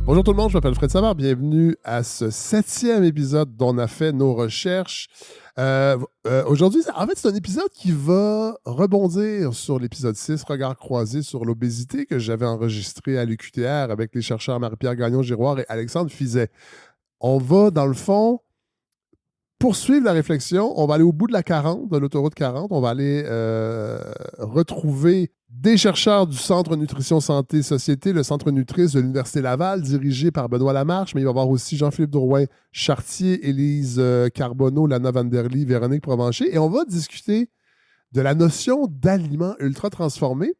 Bonjour tout le monde, je m'appelle Fred Savard. Bienvenue à ce 7e épisode dont on a fait nos recherches. Aujourd'hui, en fait, c'est un épisode qui va rebondir sur l'épisode 6, Regard croisé sur l'obésité, que j'avais enregistré à l'UQTR avec les chercheurs Marie-Pierre Gagnon-Giroir et Alexandre Fizet. On va, dans le fond, poursuivre la réflexion. On va aller au bout de la 40, de l'autoroute 40. On va aller retrouver des chercheurs du Centre Nutrition Santé Société, le Centre Nutris de l'Université Laval, dirigé par Benoît Lamarche, mais il va y avoir aussi Jean-Philippe Drouin-Chartier, Élise Carbonneau, Lana Van Der Lee, Véronique Provencher. Et on va discuter de la notion d'aliments ultra transformés.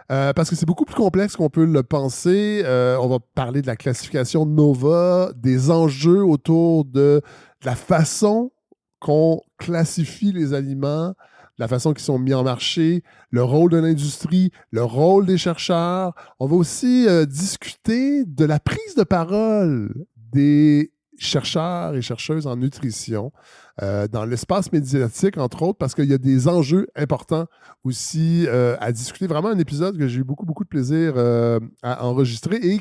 Parce que c'est beaucoup plus complexe qu'on peut le penser. On va parler de la classification NOVA, des enjeux autour de la façon qu'on classifie les aliments, la façon qu'ils sont mis en marché, le rôle de l'industrie, le rôle des chercheurs. On va aussi discuter de la prise de parole des chercheurs et chercheuses en nutrition dans l'espace médiatique, entre autres, parce qu'il y a des enjeux importants aussi à discuter. Vraiment un épisode que j'ai eu beaucoup, beaucoup de plaisir à enregistrer et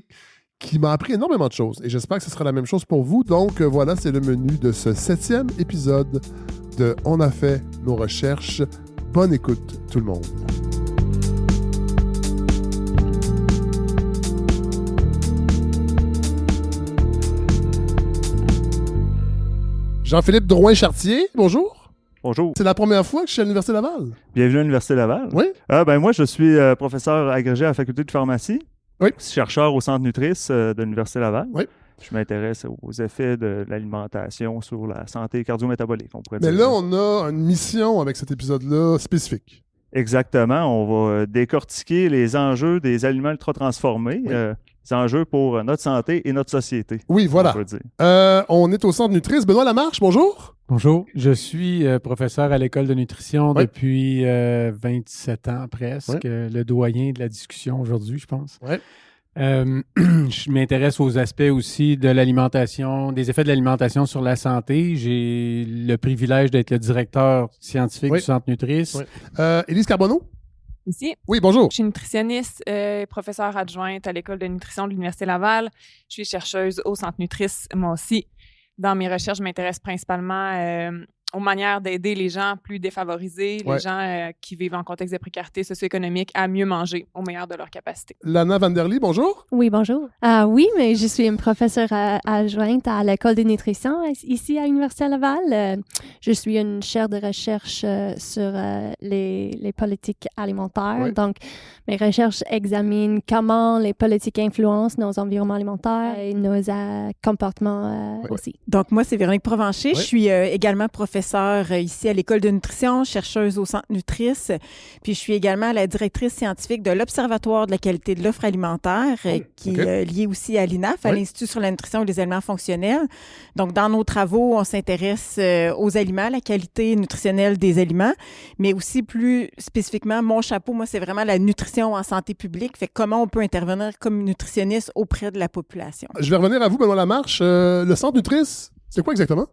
qui m'a appris énormément de choses. Et j'espère que ce sera la même chose pour vous. Donc voilà, c'est le menu de ce 7e épisode de On a fait nos recherches. Bonne écoute, tout le monde. Jean-Philippe Drouin-Chartier, bonjour. Bonjour. C'est la première fois que je suis à l'Université Laval. Bienvenue à l'Université Laval. Oui. Moi, je suis professeur agrégé à la faculté de pharmacie. Oui. Chercheur au Centre Nutris de l'Université Laval. Oui. Je m'intéresse aux effets de l'alimentation sur la santé cardio-métabolique, on pourrait Mais dire. là, on a une mission avec cet épisode-là spécifique. Exactement. On va décortiquer les enjeux des aliments ultra-transformés, Oui. les enjeux pour notre santé et notre société. Oui, voilà. On peut dire. On est au Centre Nutris. Benoît Lamarche, bonjour. Bonjour, je suis professeur à l'école de nutrition Oui. depuis 27 ans presque, le doyen de la discussion aujourd'hui, je pense. Oui. Je m'intéresse aux aspects aussi de l'alimentation, des effets de l'alimentation sur la santé. J'ai le privilège d'être le directeur scientifique Oui. du Centre Nutris. Oui. Élise Carbonneau? Ici, Oui, bonjour. je suis nutritionniste, professeure adjointe à l'école de nutrition de l'Université Laval. Je suis chercheuse au Centre Nutris, moi aussi. Dans mes recherches, je m'intéresse principalement aux manières d'aider les gens plus défavorisés, Ouais. les gens qui vivent en contexte de précarité socio-économique à mieux manger au meilleur de leur capacité. Lana Van Der Lee, bonjour. Oui, bonjour. Oui, mais je suis une professeure adjointe à l'école de nutrition ici à l'Université Laval. Je suis une chaire de recherche sur les politiques alimentaires. Oui. Donc, mes recherches examinent comment les politiques influencent nos environnements alimentaires et nos comportements Oui. aussi. Donc, moi, c'est Véronique Provencher. Oui. Je suis également professeure ici à l'École de nutrition, chercheuse au Centre Nutris. Puis, je suis également la directrice scientifique de l'Observatoire de la qualité de l'offre alimentaire, qui OK. est lié aussi à l'INAF, à Oui. l'Institut sur la nutrition et les aliments fonctionnels. Donc, dans nos travaux, on s'intéresse aux aliments, la qualité nutritionnelle des aliments, mais aussi plus spécifiquement, mon chapeau, moi, c'est vraiment la nutrition en santé publique. Fait comment on peut intervenir comme nutritionniste auprès de la population. Je vais revenir à vous, Benoît Lamarche. Le Centre Nutris, c'est quoi exactement?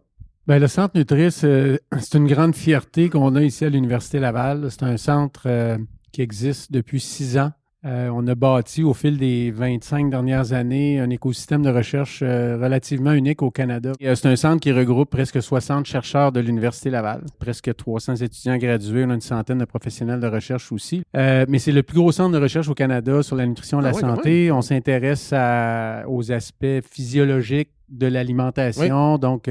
Ben, le Centre Nutris, c'est une grande fierté qu'on a ici à l'Université Laval. C'est un centre qui existe depuis 6 ans. On a bâti au fil des 25 dernières années un écosystème de recherche relativement unique au Canada. C'est un centre qui regroupe presque 60 chercheurs de l'Université Laval, presque 300 étudiants gradués, on a une centaine de professionnels de recherche aussi. Mais c'est le plus gros centre de recherche au Canada sur la nutrition et la santé. On s'intéresse aux aspects physiologiques de l'alimentation, donc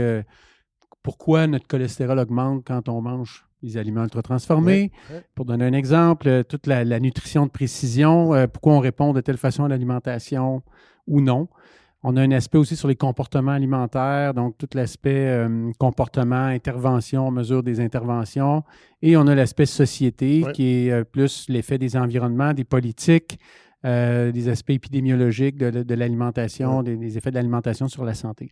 pourquoi notre cholestérol augmente quand on mange les aliments ultra-transformés. Oui, oui. Pour donner un exemple, toute la nutrition de précision, pourquoi on répond de telle façon à l'alimentation ou non. On a un aspect aussi sur les comportements alimentaires, donc tout l'aspect comportement, intervention, mesure des interventions. Et on a l'aspect société, Oui. qui est plus l'effet des environnements, des politiques, des aspects épidémiologiques de l'alimentation, des effets de l'alimentation sur la santé.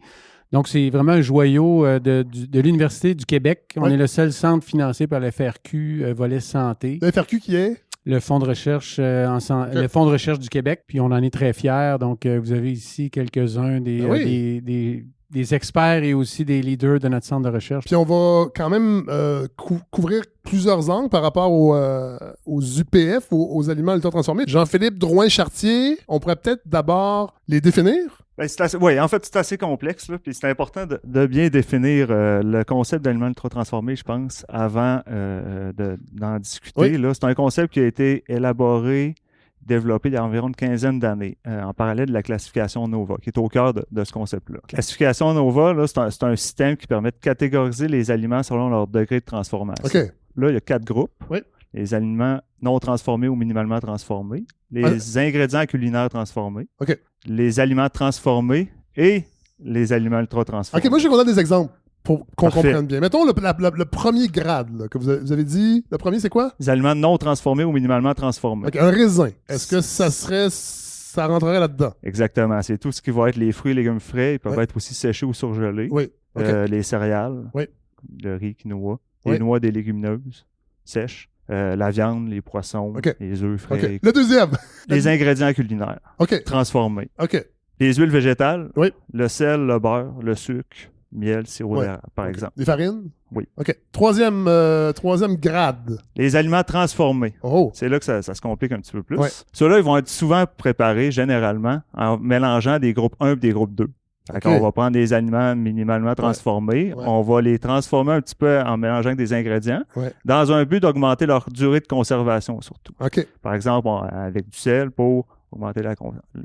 Donc, c'est vraiment un joyau de l'Université du Québec. On est le seul centre financé par le FRQ, volet santé. Le FRQ qui est? Le Fonds de recherche le Fonds de recherche du Québec, puis on en est très fiers. Donc, vous avez ici quelques-uns des experts et aussi des leaders de notre centre de recherche. Puis on va quand même couvrir plusieurs angles par rapport aux UPF, aux aliments ultra transformés. Jean-Philippe Drouin-Chartier, on pourrait peut-être d'abord les définir. Oui, en fait, c'est assez complexe, là, puis c'est important de bien définir le concept d'aliments ultra-transformés, je pense, avant d'en discuter. Oui. Là, c'est un concept qui a été élaboré, développé il y a environ une quinzaine d'années, en parallèle de la classification NOVA, qui est au cœur de ce concept-là. La classification NOVA, là, c'est un système qui permet de catégoriser les aliments selon leur degré de transformation. OK. Là, il y a 4 groupes. Oui. Les aliments non transformés ou minimalement transformés, les ingrédients culinaires transformés, OK. les aliments transformés et les aliments ultra-transformés. OK, moi, je vais vous donner des exemples pour qu'on Parfait. comprenne bien. Mettons le premier grade là, que vous avez dit. Le premier, c'est quoi? Les aliments non transformés ou minimalement transformés. OK, un raisin. Est-ce que ça rentrerait là-dedans? Exactement. C'est tout ce qui va être les fruits et légumes frais. Ils peuvent Oui. être aussi séchés ou surgelés. Oui. OK. Les céréales, Oui. le riz, quinoa, Oui. les noix des légumineuses sèches, la viande, les poissons, OK. les œufs frais, OK. Le deuxième. les ingrédients culinaires OK. transformés. OK. Les huiles végétales, Oui. le sel, le beurre, le sucre, miel, sirop Ouais. d'érable, par OK. exemple. Des farines? Oui. OK. Troisième grade. Les aliments transformés. Oh. C'est là que ça se complique un petit peu plus. Ouais. Ceux-là, ils vont être souvent préparés, généralement, en mélangeant des groupes 1 et des groupes 2. Fait qu'on va prendre des aliments minimalement transformés, Ouais. on va les transformer un petit peu en mélangeant avec des ingrédients, Ouais. dans un but d'augmenter leur durée de conservation, surtout. OK. Par exemple, avec du sel pour augmenter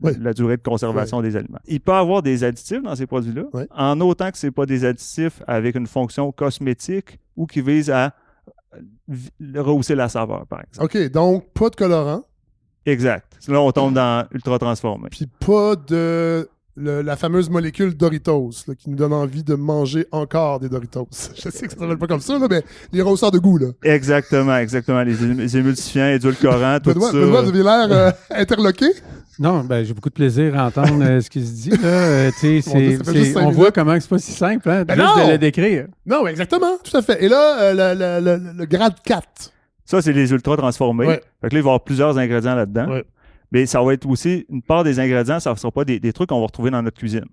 Oui. la durée de conservation des aliments. Il peut y avoir des additifs dans ces produits-là, Oui. en autant que ce pas des additifs avec une fonction cosmétique ou qui visent à rehausser la saveur, par exemple. OK. Donc, pas de colorant, Exact. Là, on tombe dans ultra transformé. puis pas de la fameuse molécule Doritos là, qui nous donne envie de manger encore des Doritos. Je sais que ça s'appelle pas comme ça, là, mais les rehausseurs de goût. Là. Exactement. Les émulsifiants, édulcorants, tout Benoît, ça. Benoît, vous avez l'air interloqué. Non, ben, j'ai beaucoup de plaisir à entendre ce qui se dit. Là. Tu sais, Bon, ça fait juste 5 on minutes. voit comment c'est pas si simple hein, Ben juste non! de le décrire. Non, exactement. Tout à fait. Et là, le grade 4. Ça, c'est les ultra transformés. Ouais. Fait que là, il va y avoir plusieurs ingrédients là-dedans. Ouais. Mais ça va être aussi, une part des ingrédients, ça ne sera pas des trucs qu'on va retrouver dans notre cuisine.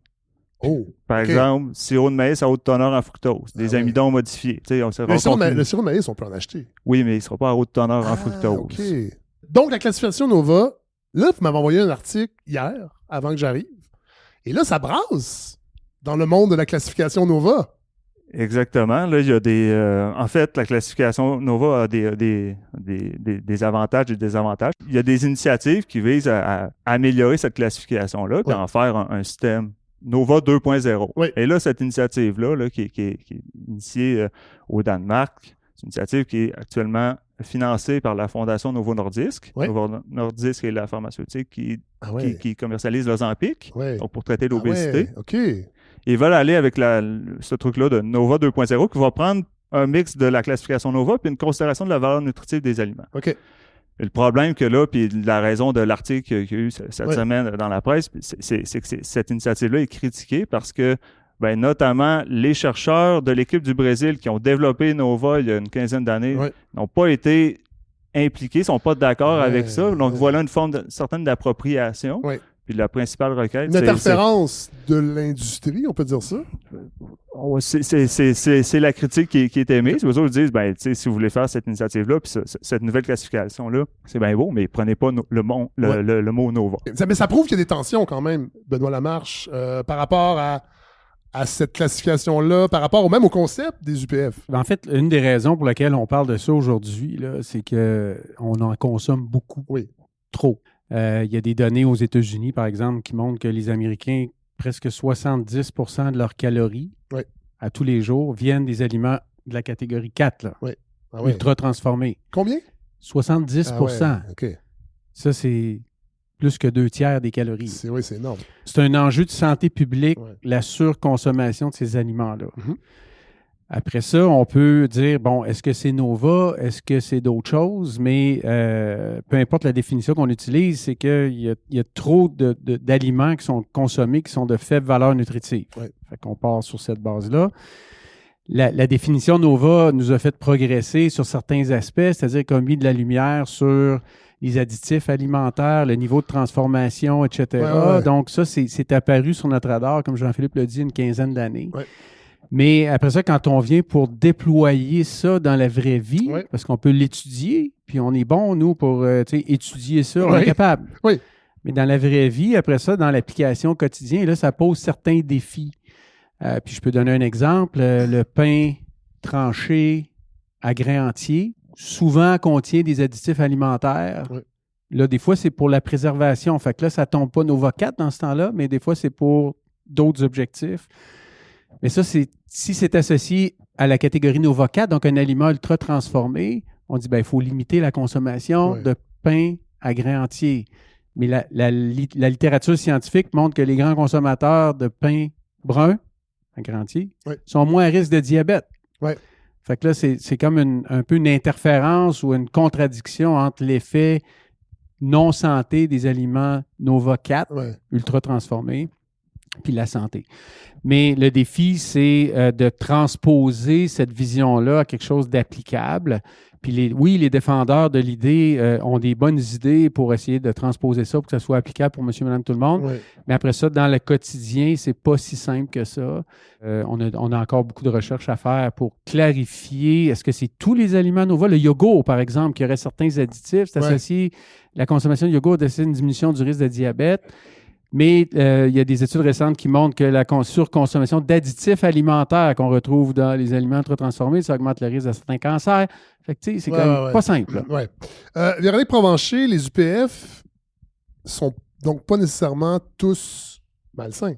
Oh. Par OK. exemple, sirop de maïs à haute teneur en fructose, des Ah ouais. amidons modifiés. Tu sais, Le sirop de maïs, on peut en acheter. Oui, mais il ne sera pas à haute teneur en fructose. OK. Donc, la classification NOVA, là, vous m'avez envoyé un article hier, avant que j'arrive. Et là, ça brasse dans le monde de la classification NOVA. Exactement. Là, il y a des. En fait, la classification NOVA a des avantages et des désavantages. Il y a des initiatives qui visent à améliorer cette classification-là, puis Ouais. en faire un système NOVA 2.0. Oui. Et là, cette initiative-là, là, qui est initiée au Danemark, c'est une initiative qui est actuellement financée par la Fondation Novo Nordisk. Oui. Novo Nordisk est la pharmaceutique Ah ouais. qui commercialise l'Ozempic, Ouais. donc pour traiter Ah l'obésité. ouais, OK. Ils veulent aller avec ce truc-là de NOVA 2.0 qui va prendre un mix de la classification NOVA puis une considération de la valeur nutritive des aliments. OK. Et le problème que là, puis la raison de l'article qu'il y a eu cette Ouais. semaine dans la presse, c'est que cette initiative-là est critiquée parce que, ben, notamment, les chercheurs de l'équipe du Brésil qui ont développé NOVA il y a une quinzaine d'années Ouais. n'ont pas été impliqués, ne sont pas d'accord Ouais, avec ça. Donc, ouais. voilà une forme certaine d'appropriation. Ouais. Puis la principale requête, Une interférence de l'industrie, on peut dire ça? c'est la critique qui est émise. Les autres disent, ben, si vous voulez faire cette initiative-là, puis cette nouvelle classification-là, c'est bien beau, mais prenez pas le mot NOVA. Mais ça prouve qu'il y a des tensions quand même, Benoît Lamarche, par rapport à cette classification-là, par rapport même au concept des UPF. En fait, une des raisons pour lesquelles on parle de ça aujourd'hui, là, c'est qu'on en consomme beaucoup. Oui. Trop. Il y a des données aux États-Unis, par exemple, qui montrent que les Américains, presque 70% de leurs calories Oui. à tous les jours viennent des aliments de la catégorie 4, là, Ah ouais. ultra transformés. Combien? 70%. Ah ouais, OK. Ça, c'est plus que 2/3 des calories. C'est énorme. C'est un enjeu de santé publique, Ouais. la surconsommation de ces aliments-là. Mhm. Après ça, on peut dire, bon, est-ce que c'est NOVA? Est-ce que c'est d'autres choses? Mais peu importe la définition qu'on utilise, c'est qu'il y a trop d'aliments qui sont consommés qui sont de faible valeur nutritive. Ouais. Fait qu'on part sur cette base-là. La définition NOVA nous a fait progresser sur certains aspects, c'est-à-dire qu'on a mis de la lumière sur les additifs alimentaires, le niveau de transformation, etc. Ouais. Donc ça, c'est apparu sur notre radar, comme Jean-Philippe l'a dit, une quinzaine d'années. Ouais. Mais après ça, quand on vient pour déployer ça dans la vraie vie, Ouais. parce qu'on peut l'étudier, puis on est bon, nous, pour étudier ça, on Ouais. est capable. Oui. Mais dans la vraie vie, après ça, dans l'application quotidienne, là, ça pose certains défis. Puis je peux donner un exemple. Le pain tranché à grains entiers, souvent contient des additifs alimentaires. Oui. Là, des fois, c'est pour la préservation. Fait que là, ça ne tombe pas Nova 4 dans ce temps-là, mais des fois, c'est pour d'autres objectifs. Mais ça, si c'est associé à la catégorie Nova 4, donc un aliment ultra transformé, on dit il faut limiter la consommation de pain à grains entiers. Mais la littérature scientifique montre que les grands consommateurs de pain brun à grains entiers sont moins à risque de diabète. Oui. Fait que là, c'est comme un peu une interférence ou une contradiction entre l'effet non santé des aliments Nova 4 ultra transformés puis la santé. Mais le défi, c'est de transposer cette vision-là à quelque chose d'applicable. Puis les défendeurs de l'idée ont des bonnes idées pour essayer de transposer ça pour que ça soit applicable pour monsieur, madame, tout le monde. Oui. Mais après ça, dans le quotidien, c'est pas si simple que ça. On a encore beaucoup de recherches à faire pour clarifier, est-ce que c'est tous les aliments Nova? Le yogourt, par exemple, qui aurait certains additifs, c'est associé, la consommation de yogourt c'est une diminution du risque de diabète. Mais il y a des études récentes qui montrent que la surconsommation d'additifs alimentaires qu'on retrouve dans les aliments ultra transformés, ça augmente le risque de certains cancers. Fait que, tu sais, c'est quand même pas simple. Oui. Véronique Provencher, les UPF sont donc pas nécessairement tous malsains.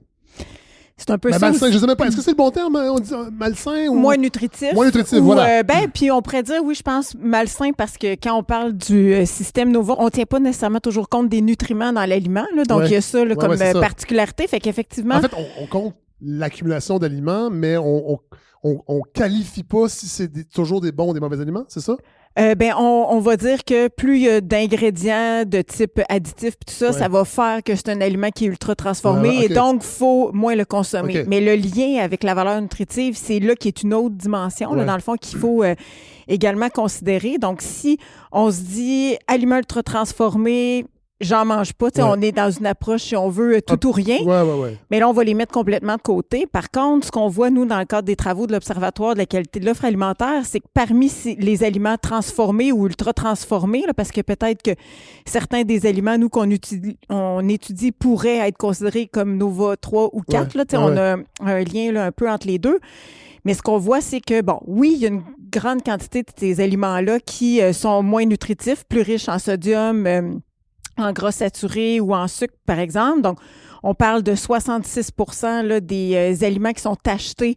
C'est un peu ça. Malsain, je ne sais même pas. Est-ce que c'est le bon terme? On dit malsain ou... Moins nutritif. Moins nutritif, voilà. Puis on pourrait dire, oui, je pense malsain parce que quand on parle du système Nova, on ne tient pas nécessairement toujours compte des nutriments dans l'aliment. Là, donc, il y a ça là, comme particularité. Fait qu'effectivement... En fait, on compte l'accumulation d'aliments, mais on qualifie pas si c'est toujours des bons ou des mauvais aliments, c'est ça? On va dire que plus il y a d'ingrédients de type additif, tout ça, ça va faire que c'est un aliment qui est ultra transformé et donc, il faut moins le consommer. Okay. Mais le lien avec la valeur nutritive, c'est là qui est une autre dimension, là, dans le fond, qu'il faut également considérer. Donc, si on se dit aliment ultra transformé, j'en mange pas. On est dans une approche, si on veut, tout ou rien. Mais là, on va les mettre complètement de côté. Par contre, ce qu'on voit, nous, dans le cadre des travaux de l'Observatoire de la qualité de l'offre alimentaire, c'est que parmi les aliments transformés ou ultra transformés, là, parce que peut-être que certains des aliments, nous, qu'on étudie pourraient être considérés comme Nova 3 ou 4. Là, on a un lien là, un peu entre les deux. Mais ce qu'on voit, c'est que, oui, il y a une grande quantité de ces aliments-là qui sont moins nutritifs, plus riches en sodium, en gras saturés ou en sucre, par exemple. Donc, on parle de 66 % là, des aliments qui sont achetés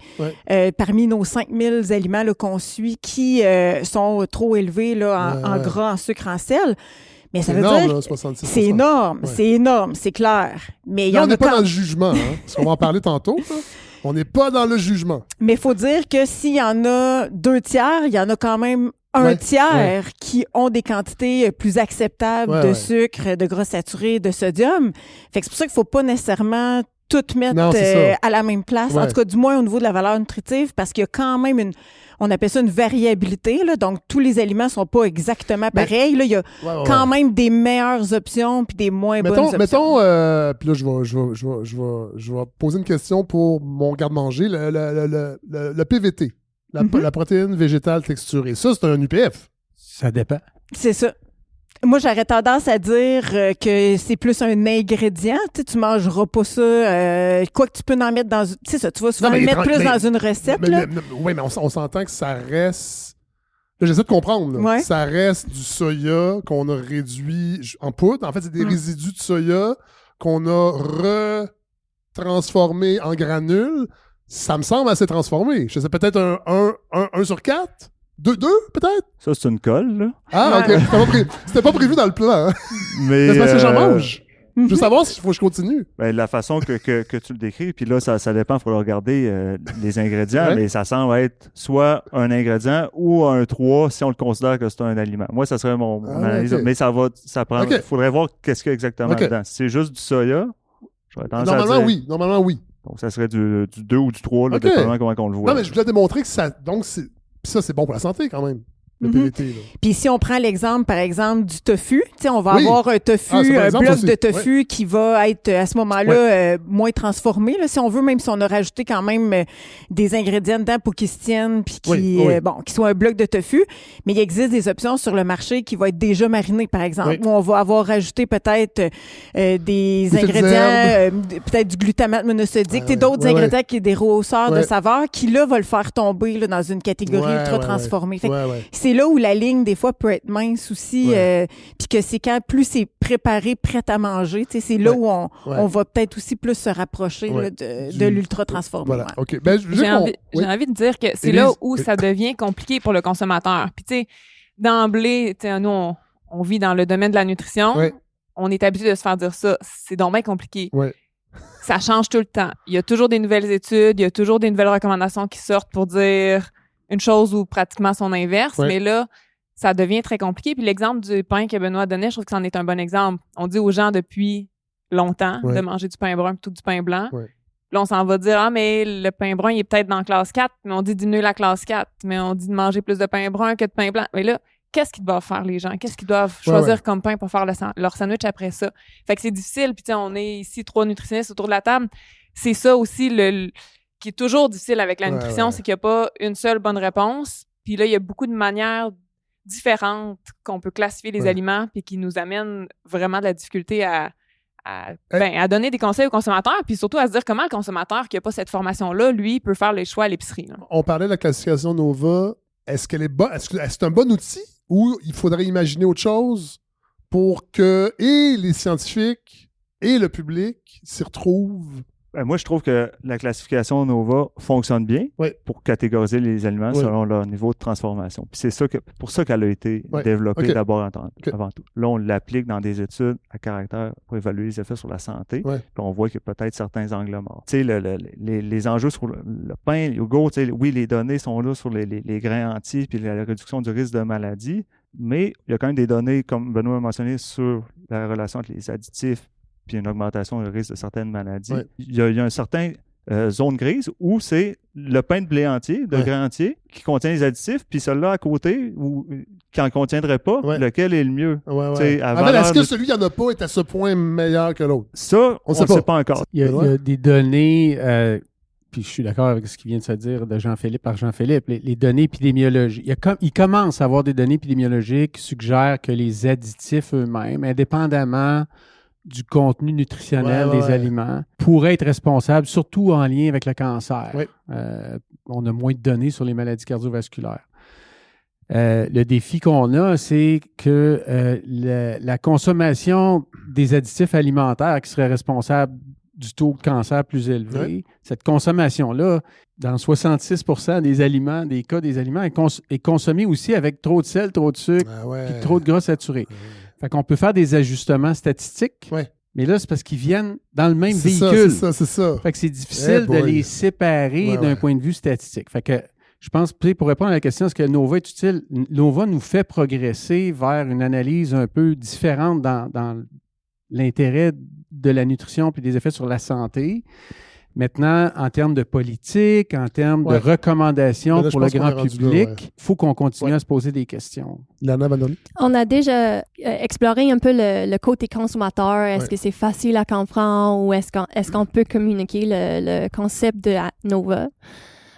parmi nos 5000 aliments là, qu'on suit qui sont trop élevés là, en gras, en sucre, en sel. Mais ça veut dire... Là, 66%. C'est énorme, c'est énorme, c'est clair. Mais on n'est pas dans le jugement, parce qu'on va en parler tantôt. Là. On n'est pas dans le jugement. Mais il faut dire que s'il y en a 2/3, il y en a quand même un tiers qui ont des quantités plus acceptables de sucre, de gras saturés, de sodium. Fait que c'est pour ça qu'il ne faut pas nécessairement tout mettre à la même place. En tout cas, du moins au niveau de la valeur nutritive, parce qu'il y a quand même on appelle ça une variabilité. Là, donc, tous les aliments ne sont pas exactement pareils. Là, il y a quand même des meilleures options puis des moins bonnes options. Mettons, puis là, je vais poser une question pour mon garde-manger, le PVT. La protéine végétale texturée. Ça, c'est un UPF. Ça dépend. C'est ça. Moi, j'aurais tendance à dire que c'est plus un ingrédient. Tu ne mangeras pas ça. Quoi que tu peux en mettre dans... Tu sais ça, tu vas souvent le mettre plus dans une recette. Oui, mais on s'entend que ça reste... Là, j'essaie de comprendre. Là. Ça reste du soya qu'on a réduit en poudre. En fait, c'est des résidus de soya qu'on a retransformés en granules. Ça me semble assez transformé. Je sais, peut-être un sur 4? Deux, peut-être? Ça, c'est une colle, là. Ah, OK. C'était pas prévu dans le plan. Hein? Mais c'est parce que j'en mange. Je veux savoir s'il faut que je continue. La façon que tu le décris, puis là, ça dépend, il faut regarder les ingrédients, mais ça semble être soit un ingrédient ou un 3 si on le considère que c'est un aliment. Moi, ça serait mon analyse. Okay. Mais ça prend. Il faudrait voir qu'est-ce qu'il y a exactement dedans. Si c'est juste du soya, j'aurais tendance à dire... Normalement, oui. Donc, ça serait du 2 ou du 3, là, dépendamment comment on le voit. Non, mais je voulais démontrer que ça... Donc, ça, c'est bon pour la santé, quand même. Le PVT, là. Puis si on prend l'exemple, par exemple, du tofu, on va Oui. avoir un tofu, Ah, c'est un un exemple bloc aussi. de tofu qui va être à ce moment-là moins transformé, là, si on veut, même si on a rajouté quand même des ingrédients dedans pour qu'ils se tiennent, puis qu'il soit un bloc de tofu. Mais il existe des options sur le marché qui vont être déjà marinés, par exemple, où on va avoir rajouté peut-être des ingrédients, peut-être du glutamate monosodique, d'autres ingrédients qui sont des rehausseurs de saveur, qui là vont le faire tomber là, dans une catégorie ultra transformée. Fait que c'est là où la ligne, des fois, peut être mince aussi, puis que c'est quand plus c'est préparé, prêt à manger, c'est là où on va peut-être aussi plus se rapprocher là, de l'ultra transformé. Voilà. OK. Ben, j'ai envie de dire que c'est là où ça devient compliqué pour le consommateur. Puis, tu sais, d'emblée, nous, on vit dans le domaine de la nutrition. On est habitué de se faire dire ça. C'est donc bien compliqué. Ça change tout le temps. Il y a toujours des nouvelles études, il y a toujours des nouvelles recommandations qui sortent pour dire une chose ou pratiquement son inverse. Mais là, ça devient très compliqué. Puis l'exemple du pain que Benoît donnait, je trouve que c'en est un bon exemple. On dit aux gens depuis longtemps de manger du pain brun plutôt que du pain blanc. Là, on s'en va dire, mais le pain brun, il est peut-être dans la classe 4, mais on dit diminuer la classe 4, mais on dit de manger plus de pain brun que de pain blanc. Mais là, qu'est-ce qu'ils doivent faire, les gens? Qu'est-ce qu'ils doivent choisir comme pain pour faire leur sandwich après ça? Fait que c'est difficile. Puis, on est ici 3 nutritionnistes autour de la table. C'est ça aussi qui est toujours difficile avec la nutrition, c'est qu'il n'y a pas une seule bonne réponse. Puis là, il y a beaucoup de manières différentes qu'on peut classifier les aliments puis qui nous amènent vraiment de la difficulté à donner des conseils aux consommateurs, puis surtout à se dire comment le consommateur qui n'a pas cette formation-là, lui, peut faire les choix à l'épicerie. Là. On parlait de la classification Nova. Est-ce qu'elle est bonne? Est-ce que c'est un bon outil ou il faudrait imaginer autre chose pour que et les scientifiques et le public s'y retrouvent? Moi, je trouve que la classification Nova fonctionne bien pour catégoriser les aliments selon leur niveau de transformation. Puis c'est pour ça qu'elle a été développée d'abord avant tout. Là, on l'applique dans des études à caractère pour évaluer les effets sur la santé. Puis on voit qu'il y a peut-être certains angles morts. Tu sais, les enjeux sur le pain, le yogourt, oui, les données sont là sur les grains entiers puis la réduction du risque de maladie, mais il y a quand même des données, comme Benoît a mentionné, sur la relation entre les additifs puis une augmentation du risque de certaines maladies. Il y a un certain zone grise où c'est le pain de blé entier, de grain entier, qui contient les additifs, puis celui-là à côté, qui n'en contiendrait pas, lequel est le mieux. Est-ce que celui qui n'en a pas est à ce point meilleur que l'autre? Ça, on ne sait pas encore. Il y a des données, puis je suis d'accord avec ce qui vient de se dire de Jean-Philippe par Jean-Philippe, les données épidémiologiques. Il commence à avoir des données épidémiologiques qui suggèrent que les additifs eux-mêmes, indépendamment du contenu nutritionnel des aliments, pourrait être responsable, surtout en lien avec le cancer. On a moins de données sur les maladies cardiovasculaires. Le défi qu'on a, c'est que la consommation des additifs alimentaires qui seraient responsables du taux de cancer plus élevé, cette consommation-là, dans 66% des aliments, des cas des aliments, est consommée aussi avec trop de sel, trop de sucre, puis trop de gras saturés. Fait qu'on peut faire des ajustements statistiques, mais là, c'est parce qu'ils viennent dans le même véhicule. C'est ça. Fait que c'est difficile de les séparer d'un point de vue statistique. Fait que je pense, pour répondre à la question, est-ce que Nova est utile? Nova nous fait progresser vers une analyse un peu différente dans l'intérêt de la nutrition puis des effets sur la santé. Maintenant, en termes de politique, en termes de recommandations pour le grand public, il faut qu'on continue à se poser des questions. Lana Vanderly? On a déjà exploré un peu le côté consommateur. Est-ce que c'est facile à comprendre ou est-ce qu'on peut communiquer le concept de Nova?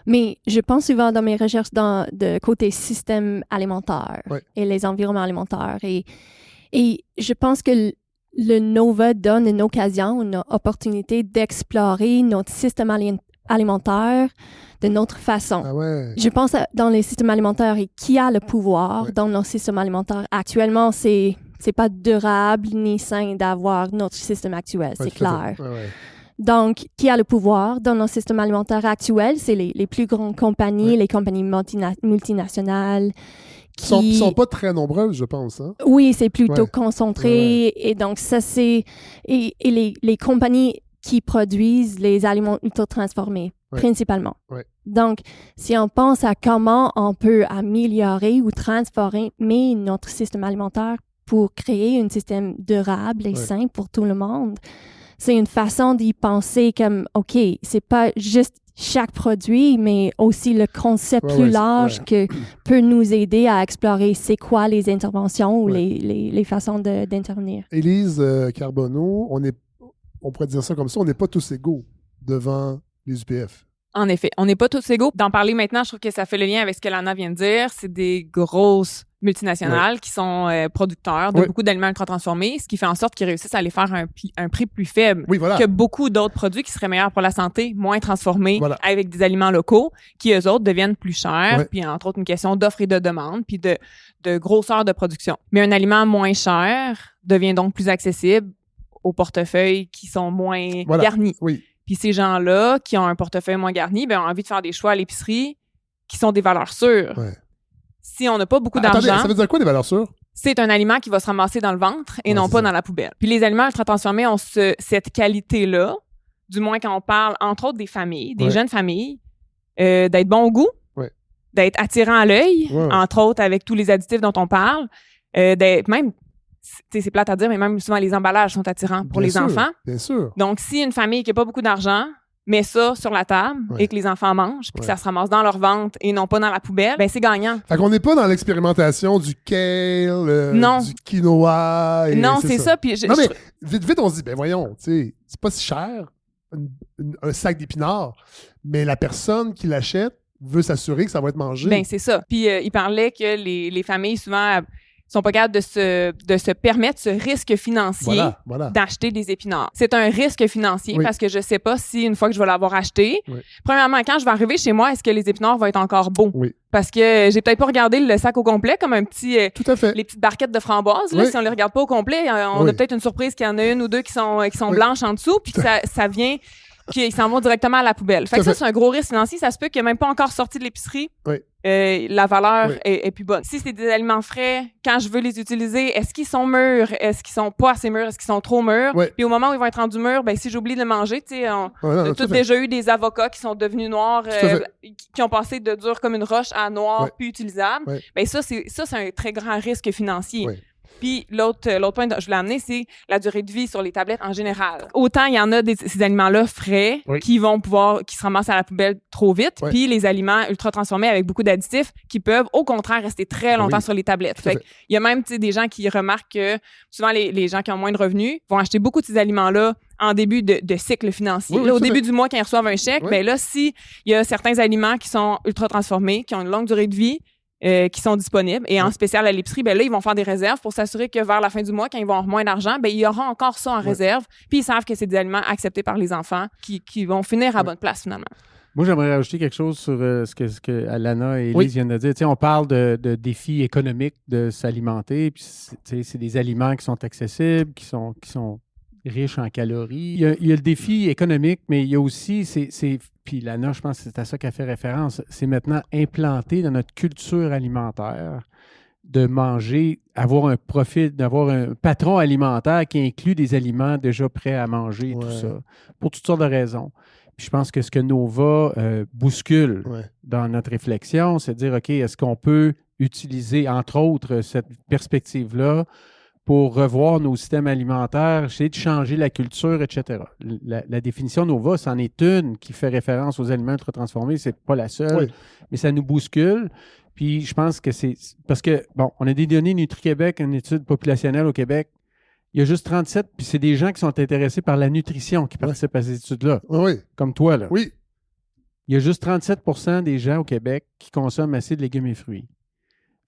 Mais je pense souvent dans mes recherches de côté système alimentaire et les environnements alimentaires. Et je pense que le Nova donne une occasion, une opportunité d'explorer notre système alimentaire de notre façon. Je pense dans les systèmes alimentaires et qui a le pouvoir dans nos systèmes alimentaires. Actuellement, c'est pas durable ni sain d'avoir notre système actuel, c'est clair. Donc, qui a le pouvoir dans nos systèmes alimentaires actuels? C'est les plus grandes compagnies, les compagnies multinationales. Qui sont pas très nombreuses, je pense. Hein? Oui, c'est plutôt concentré. Et donc, ça, c'est... Et les compagnies qui produisent les aliments ultra-transformés, principalement. Donc, si on pense à comment on peut améliorer ou transformer notre système alimentaire pour créer un système durable et sain pour tout le monde, c'est une façon d'y penser comme, OK, c'est pas juste chaque produit, mais aussi le concept Ouais, plus ouais, large que peut nous aider à explorer c'est quoi les interventions ou les façons d'intervenir. Élise Carbonneau, on pourrait dire ça comme ça, on n'est pas tous égaux devant les UPF. En effet, on n'est pas tous égaux. D'en parler maintenant, je trouve que ça fait le lien avec ce que Lana vient de dire. C'est des grosses multinationales qui sont producteurs de beaucoup d'aliments ultra-transformés, ce qui fait en sorte qu'ils réussissent à les faire un prix plus faible que beaucoup d'autres produits qui seraient meilleurs pour la santé, moins transformés, avec des aliments locaux, qui, eux autres, deviennent plus chers. Puis, entre autres, une question d'offre et de demande, puis de grosseur de production. Mais un aliment moins cher devient donc plus accessible aux portefeuilles qui sont moins garnis. Oui. Puis ces gens-là, qui ont un portefeuille moins garni, ont envie de faire des choix à l'épicerie qui sont des valeurs sûres. Ouais. Si on n'a pas beaucoup d'argent... Attendez, ça veut dire quoi, des valeurs sûres? C'est un aliment qui va se ramasser dans le ventre et non pas dans la poubelle. Puis les aliments ultra-transformés ont cette qualité-là, du moins quand on parle, entre autres, des familles, des jeunes familles, d'être bon au goût, d'être attirant à l'œil, entre autres avec tous les additifs dont on parle, d'être même... c'est plate à dire, mais même souvent les emballages sont attirants pour les enfants. Bien sûr. Donc, si une famille qui n'a pas beaucoup d'argent met ça sur la table et que les enfants mangent, puis que ça se ramasse dans leur ventre et non pas dans la poubelle, ben c'est gagnant. Fait qu'on n'est pas dans l'expérimentation du kale, du quinoa. Non, c'est ça. Puis non, mais vite, on se dit, ben voyons, tu sais, c'est pas si cher, un sac d'épinards, mais la personne qui l'achète veut s'assurer que ça va être mangé. Ben c'est ça. Puis il parlait que les familles, souvent... sont pas capables de se permettre ce risque financier d'acheter des épinards. C'est un risque financier parce que je sais pas si une fois que je vais l'avoir acheté, premièrement, quand je vais arriver chez moi, est-ce que les épinards vont être encore beaux? Parce que j'ai peut-être pas regardé le sac au complet comme un petit... Tout à fait. Les petites barquettes de framboises, là, si on les regarde pas au complet, on a peut-être une surprise qu'il y en a une ou deux qui sont blanches en dessous, puis que ça vient... qu'ils s'en vont directement à la poubelle. Fait que ça, c'est un gros risque financier. Ça se peut qu'il n'y a même pas encore sorti de l'épicerie. La valeur est plus bonne. Si c'est des aliments frais, quand je veux les utiliser, est-ce qu'ils sont mûrs? Est-ce qu'ils sont pas assez mûrs? Est-ce qu'ils sont trop mûrs? Puis au moment où ils vont être rendus mûrs, ben si j'oublie de le manger, tu sais, on a tous déjà eu des avocats qui sont devenus noirs, qui ont passé de dur comme une roche à noir, plus utilisable. Ben ça, c'est un très grand risque financier. Puis l'autre point que je voulais amener, c'est la durée de vie sur les tablettes en général. Autant il y en a ces aliments-là frais qui se ramassent à la poubelle trop vite, puis les aliments ultra transformés avec beaucoup d'additifs qui peuvent au contraire rester très longtemps sur les tablettes. Fait il y a même des gens qui remarquent que souvent les gens qui ont moins de revenus vont acheter beaucoup de ces aliments-là en début de cycle financier. Là, au début du mois, quand ils reçoivent un chèque, ben là, si il y a certains aliments qui sont ultra transformés, qui ont une longue durée de vie, qui sont disponibles. Et en spécial à l'épicerie, ben là, ils vont faire des réserves pour s'assurer que vers la fin du mois, quand ils vont avoir moins d'argent, ben il y aura encore ça en réserve. Puis ils savent que c'est des aliments acceptés par les enfants qui vont finir à bonne place, finalement. Moi, j'aimerais rajouter quelque chose sur ce que Alana et Élise viennent de dire. Tu sais, on parle de défis économiques de s'alimenter. Puis c'est des aliments qui sont accessibles, qui sont riches en calories. Il y a le défi économique, mais il y a aussi, puis Lana, je pense que c'est à ça qu'elle fait référence, c'est maintenant implanté dans notre culture alimentaire de manger, d'avoir un patron alimentaire qui inclut des aliments déjà prêts à manger, tout ça, pour toutes sortes de raisons. Puis je pense que ce que Nova bouscule dans notre réflexion, c'est de dire, OK, est-ce qu'on peut utiliser, entre autres, cette perspective-là pour revoir nos systèmes alimentaires, essayer de changer la culture, etc. La définition Nova, c'en est une qui fait référence aux aliments ultra-transformés, c'est pas la seule, mais ça nous bouscule. Puis je pense que c'est... Parce que, bon, on a des données Nutri-Québec, une étude populationnelle au Québec, il y a juste 37, puis c'est des gens qui sont intéressés par la nutrition qui participent à ces études-là, comme toi, là. Oui. Il y a juste 37% des gens au Québec qui consomment assez de légumes et fruits.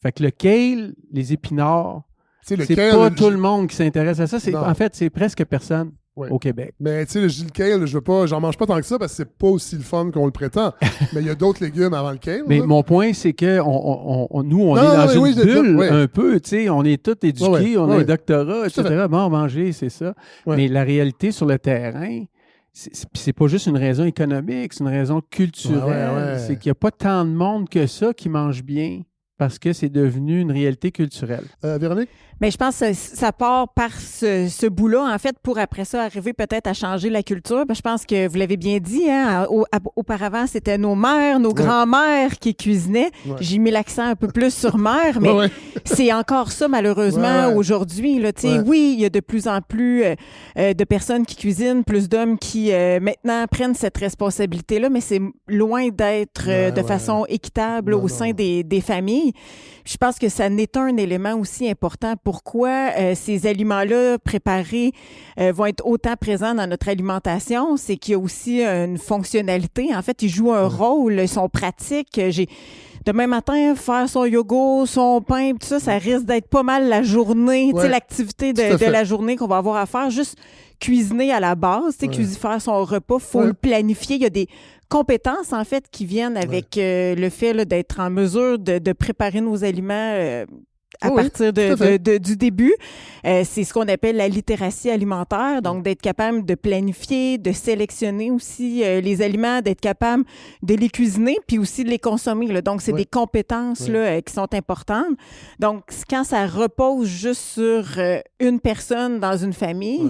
Fait que le kale, les épinards, c'est pas tout le monde qui s'intéresse à ça. En fait, c'est presque personne au Québec. Mais tu sais, le kale, j'en mange pas tant que ça parce que c'est pas aussi le fun qu'on le prétend. Mais il y a d'autres légumes avant le kale. Mais mon point, c'est que nous, on est dans une bulle un peu. Tu sais, on est tous éduqués, on a un doctorat, etc. Bon, manger, c'est ça. Mais la réalité sur le terrain, c'est pas juste une raison économique, c'est une raison culturelle. C'est qu'il n'y a pas tant de monde que ça qui mange bien parce que c'est devenu une réalité culturelle. Véronique? Mais je pense que ça part par ce bout-là, en fait, pour après ça arriver peut-être à changer la culture. Je pense que vous l'avez bien dit, hein, auparavant, c'était nos mères, nos grands-mères qui cuisinaient. Ouais. J'ai mis l'accent un peu plus sur mère, mais c'est encore ça, malheureusement, aujourd'hui. Là, oui, il y a de plus en plus de personnes qui cuisinent, plus d'hommes qui, maintenant, prennent cette responsabilité-là, mais c'est loin d'être de façon équitable au sein des familles. Je pense que ça n'est un élément aussi important. Pourquoi ces aliments-là préparés vont être autant présents dans notre alimentation? C'est qu'il y a aussi une fonctionnalité. En fait, ils jouent un rôle, ils sont pratiques. Demain matin, faire son yogourt, son pain, tout ça, ça risque d'être pas mal la journée, l'activité de la journée qu'on va avoir à faire. Juste cuisiner à la base, faire son repas, il faut le planifier. Il y a des compétences, en fait, qui viennent avec le fait là, d'être en mesure de préparer nos aliments à partir du début. C'est ce qu'on appelle la littératie alimentaire, donc d'être capable de planifier, de sélectionner aussi les aliments, d'être capable de les cuisiner, puis aussi de les consommer. Là. Donc, c'est des compétences là, qui sont importantes. Donc, quand ça repose juste sur une personne dans une famille,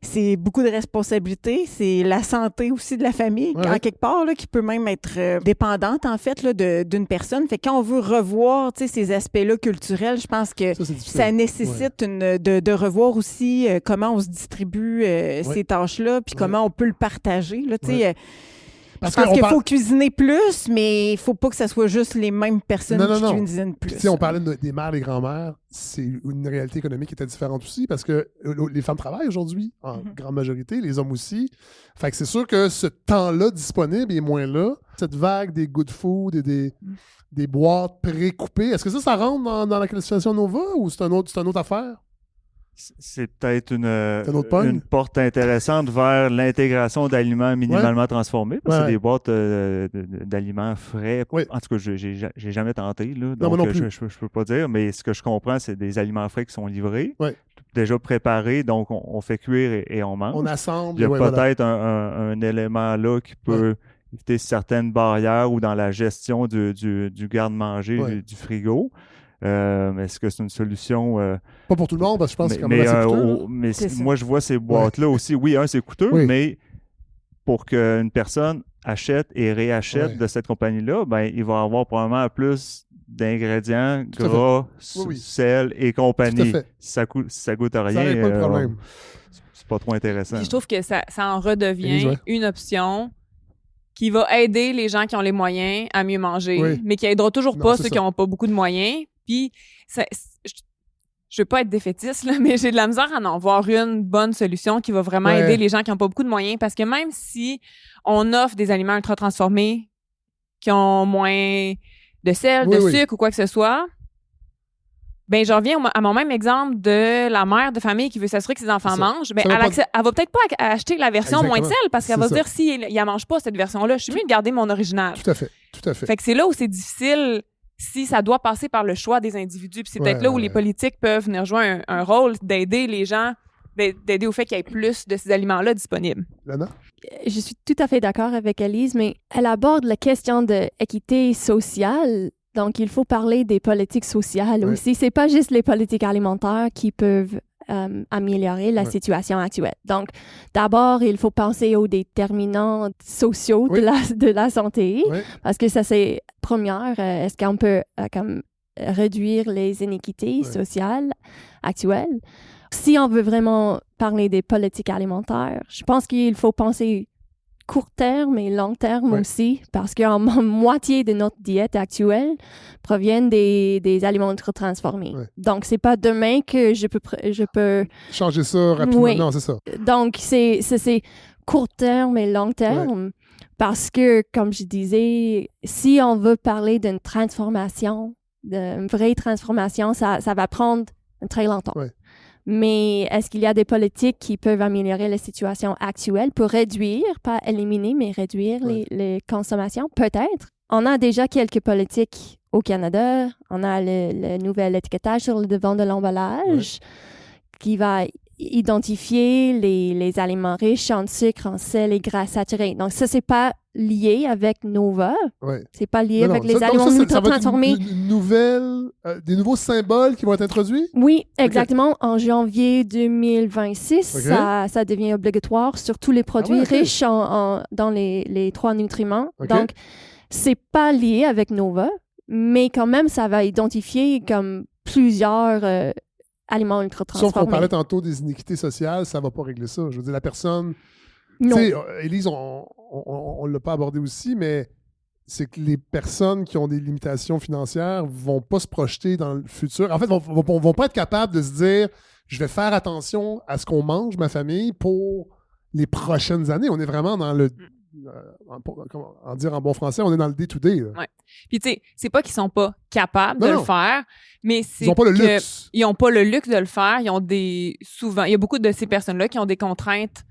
c'est beaucoup de responsabilités. C'est la santé aussi de la famille, en quelque part, là, qui peut même être dépendante, en fait, là, d'une personne. Fait que quand on veut revoir ces aspects-là culturels, je pense que ça nécessite de revoir aussi comment on se distribue ces tâches-là, puis comment on peut le partager. Là, Parce qu'il faut cuisiner plus, mais il ne faut pas que ce soit juste les mêmes personnes qui cuisinent plus. On parlait des mères, des grands-mères, c'est une réalité économique qui était différente aussi parce que les femmes travaillent aujourd'hui, en grande majorité, les hommes aussi. Fait que c'est sûr que ce temps-là disponible est moins là. Cette vague des good food et des boîtes pré-coupées, est-ce que ça rentre dans la classification Nova ou c'est une autre affaire? C'est peut-être une porte intéressante vers l'intégration d'aliments minimalement transformés. Parce que c'est des boîtes d'aliments frais. En tout cas, j'ai jamais tenté. Là, donc, je peux pas dire. Mais ce que je comprends, c'est des aliments frais qui sont livrés, déjà préparés. Donc, on fait cuire et on mange. On assemble. Il y a peut-être un élément là qui peut éviter certaines barrières ou dans la gestion du garde-manger du frigo. Est-ce que c'est une solution? Pas pour tout le monde, parce que je pense que c'est quand même assez coûteux. Mais moi, je vois ces boîtes-là aussi. Oui, c'est coûteux, mais pour qu'une personne achète et réachète de cette compagnie-là, il va avoir probablement plus d'ingrédients gras, sel et compagnie. Ça goûte à rien. Ça n'arrête pas le problème. C'est pas trop intéressant. Puis je trouve que ça en redevient une option qui va aider les gens qui ont les moyens à mieux manger, mais qui aidera toujours pas ceux qui n'ont pas beaucoup de moyens. Puis, je veux pas être défaitiste, là, mais j'ai de la misère à en voir une bonne solution qui va vraiment aider les gens qui n'ont pas beaucoup de moyens. Parce que même si on offre des aliments ultra transformés qui ont moins de sel, de sucre ou quoi que ce soit, ben je reviens à mon même exemple de la mère de famille qui veut s'assurer que ses enfants mangent. Ben, elle va peut-être pas acheter la version moins de sel parce qu'elle va se dire si elle ne mange pas cette version-là, je suis mieux de garder mon original. Tout à fait. Fait que c'est là où c'est difficile si ça doit passer par le choix des individus. Puis c'est peut-être là où les politiques peuvent venir jouer un rôle d'aider les gens, d'aider au fait qu'il y ait plus de ces aliments-là disponibles. Lana? Je suis tout à fait d'accord avec Elise, mais elle aborde la question de l'équité sociale. Donc, il faut parler des politiques sociales aussi. C'est pas juste les politiques alimentaires qui peuvent améliorer la situation actuelle. Donc, d'abord, il faut penser aux déterminants sociaux de la santé, parce que ça, c'est première. Est-ce qu'on peut réduire les inéquités sociales actuelles? Si on veut vraiment parler des politiques alimentaires, je pense qu'il faut penser court terme et long terme aussi, parce que moitié de notre diète actuelle proviennent des aliments ultra-transformés. Donc, c'est pas demain que je peux changer ça rapidement. Non, c'est ça. Donc, c'est court terme et long terme, parce que, comme je disais, si on veut parler d'une transformation, d'une vraie transformation, ça va prendre très longtemps. Mais est-ce qu'il y a des politiques qui peuvent améliorer la situation actuelle pour réduire, pas éliminer, mais réduire les consommations? Peut-être. On a déjà quelques politiques au Canada. On a le nouvel étiquetage sur le devant de l'emballage qui va identifier les aliments riches en sucre, en sel et gras saturés. Donc ça, c'est pas lié avec Nova. Ouais. C'est pas lié Non, avec non, les ça- donc aliments ça va être ultra-transformés. une nouvelle, des nouveaux symboles qui vont être introduits? Oui, exactement. En janvier 2026, OK. ça devient obligatoire sur tous les produits OK. riches dans les 3 nutriments. OK. Donc, c'est pas lié avec Nova, mais quand même, ça va identifier comme plusieurs aliments Sauf ultra-transformés. qu'on parlait tantôt des iniquités sociales, ça ne va pas régler ça. Je veux dire, la personne... Tu Non. sais, Élise, on ne l'a pas abordé aussi, mais c'est que les personnes qui ont des limitations financières vont pas se projeter dans le futur. En fait, vont pas être capables de se dire « Je vais faire attention à ce qu'on mange, ma famille, pour les prochaines années. » On est vraiment dans le... comment en dire en bon français, on est dans le day-to-day. là. Ouais. Puis, tu sais, c'est pas qu'ils sont pas capables Non, de non. le faire, mais c'est Ils n'ont pas le que luxe. ils n'ont pas le luxe de le faire. Ils ont souvent, il y a beaucoup de ces personnes-là qui ont des contraintes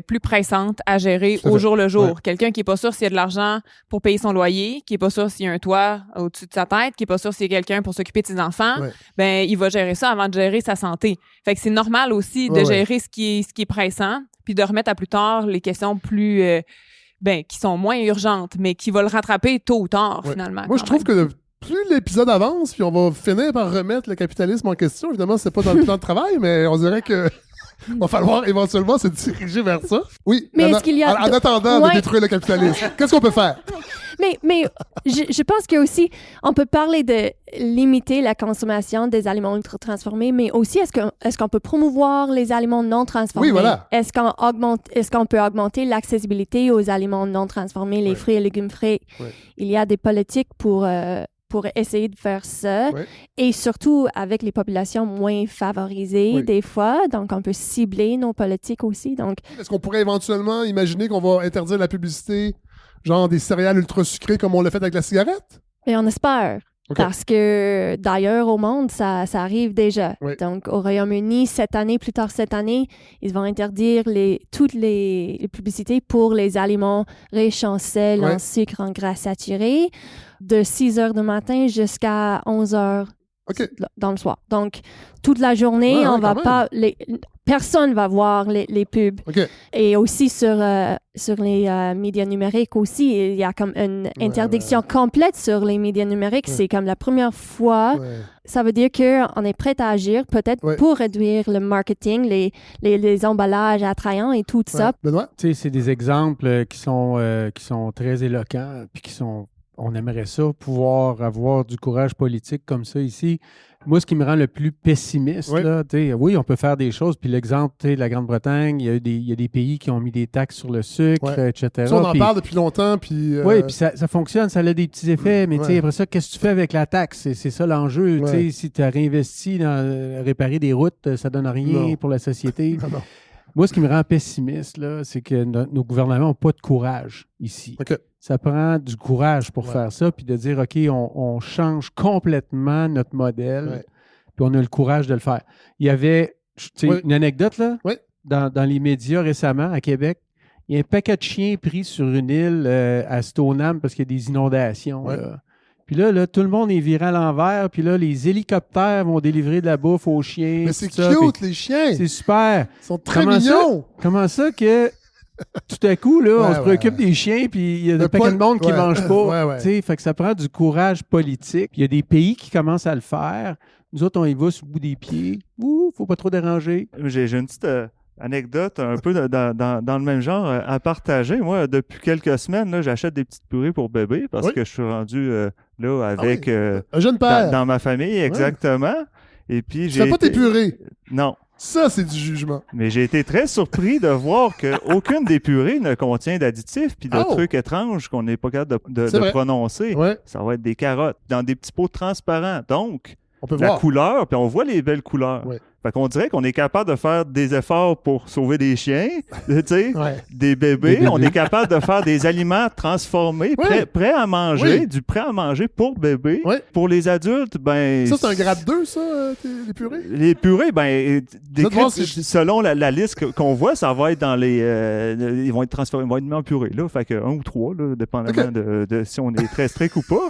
plus pressantes à gérer Tout à au fait. jour le jour. Ouais. Quelqu'un qui est pas sûr s'il y a de l'argent pour payer son loyer, qui est pas sûr s'il y a un toit au-dessus de sa tête, qui est pas sûr s'il y a quelqu'un pour s'occuper de ses enfants, Ouais. ben il va gérer ça avant de gérer sa santé. Fait que c'est normal aussi de Ouais, ouais. gérer ce qui est pressant, puis de remettre à plus tard les questions plus qui sont moins urgentes, mais qui vont le rattraper tôt ou tard, Ouais. finalement. Moi, je quand trouve même. que plus l'épisode avance, puis on va finir par remettre le capitalisme en question. Évidemment, c'est pas dans le plan de travail, mais on dirait que va falloir éventuellement se diriger vers ça. Oui, Mais en, est-ce qu'il y a- en attendant de Ouais. détruire le capitalisme, qu'est-ce qu'on peut faire? Mais je pense que aussi, on peut parler de limiter la consommation des aliments ultra-transformés, mais aussi, est-ce qu'on peut promouvoir les aliments non transformés? Oui, voilà. Est-ce qu'on peut augmenter l'accessibilité aux aliments non transformés, les Ouais. fruits et légumes frais? Ouais. Il y a des politiques pour essayer de faire ça. Ouais. Et surtout avec les populations moins favorisées, Oui. des fois. Donc, on peut cibler nos politiques aussi. Donc, Est-ce qu'on pourrait éventuellement imaginer qu'on va interdire la publicité, genre des céréales ultra sucrées comme on l'a fait avec la cigarette? et on espère. OK. Parce que d'ailleurs, au monde, ça arrive déjà. Oui. Donc, au Royaume-Uni, plus tard cette année, ils vont interdire toutes les publicités pour les aliments riches en sel, Ouais. en sucre, en gras saturés, de 6 heures du matin jusqu'à 11 heures OK. dans le soir. Donc, toute la journée, Ouais, on ouais, va quand pas... Personne va voir les pubs. OK. Et aussi sur les médias numériques aussi, il y a comme une interdiction complète sur les médias numériques. Ouais. C'est comme la première fois. Ouais. Ça veut dire qu'on est prêt à agir peut-être Ouais. pour réduire le marketing, les emballages attrayants et tout ça. Ouais. Benoît? Tu sais, c'est des exemples qui sont très éloquents, puis on aimerait ça, pouvoir avoir du courage politique comme ça ici. Moi, ce qui me rend le plus pessimiste, Oui. là, tu sais, oui, on peut faire des choses. Puis l'exemple, tu sais, de la Grande-Bretagne, il y a des pays qui ont mis des taxes sur le sucre, Ouais. etc. Ça, on en Puis- parle depuis longtemps, puis... oui, puis ça fonctionne, ça a des petits effets, mais tu sais, Ouais. après ça, qu'est-ce que tu fais avec la taxe? C'est ça l'enjeu. Ouais. Tu sais, si tu as réinvesti dans réparer des routes, ça donne rien Non. pour la société. Non, non. Moi, ce qui me rend pessimiste, là, c'est que nos gouvernements n'ont pas de courage ici. OK. Ça prend du courage pour Ouais. faire ça, puis de dire, OK, on change complètement notre modèle, Ouais. puis on a le courage de le faire. Il y avait, tu sais, Oui. une anecdote, là, Oui. dans les médias récemment, à Québec. Il y a un paquet de chiens pris sur une île à Stoneham parce qu'il y a des inondations. Ouais. Là. Puis là, tout le monde est viré à l'envers, puis là, les hélicoptères vont délivrer de la bouffe aux chiens. Mais c'est tout ça, cute, puis les chiens! c'est super. Ils sont très Comment ça? mignons! Comment ça que tout à coup, là, on Ouais, se ouais, préoccupe ouais. des chiens, puis il y a Le des paquets de monde qui ouais. ne mange pas. Ouais, ouais. Tu sais, fait que ça prend du courage politique. Puis il y a des pays qui commencent à le faire. Nous autres, on y va sur le bout des pieds. Ouh, faut pas trop déranger. J'ai une petite anecdote un peu dans le même genre à partager. Moi, depuis quelques semaines, là, j'achète des petites purées pour bébé parce Oui. que je suis rendu là avec oui. Un jeune père! dans ma famille, exactement. Et puis Tu fais pas tes purées! Non. Ça, c'est du jugement. Mais j'ai été très surpris de voir qu'aucune des purées ne contient d'additifs puis de Oh! trucs étranges qu'on n'est pas capable de C'est vrai. prononcer. Ouais, Ça va être des carottes dans des petits pots transparents. Donc, on peut la voir. couleur, puis on voit les belles couleurs. Ouais. Fait qu'on dirait qu'on est capable de faire des efforts pour sauver des chiens, tu sais, Ouais. des bébés. Des bébés. On est capable de faire des aliments transformés, Oui. prêts à manger, Oui. du prêt à manger pour bébé. Oui. Pour les adultes, ben... Ça, c'est un grade 2, ça, les purées? Les purées, ben, décrites voir si selon la liste qu'on voit, ça va être dans les... ils vont être transformés, ils vont être mis en purée, là. Fait que 1 ou 3, là, dépendamment Ok. de si on est très strict ou pas.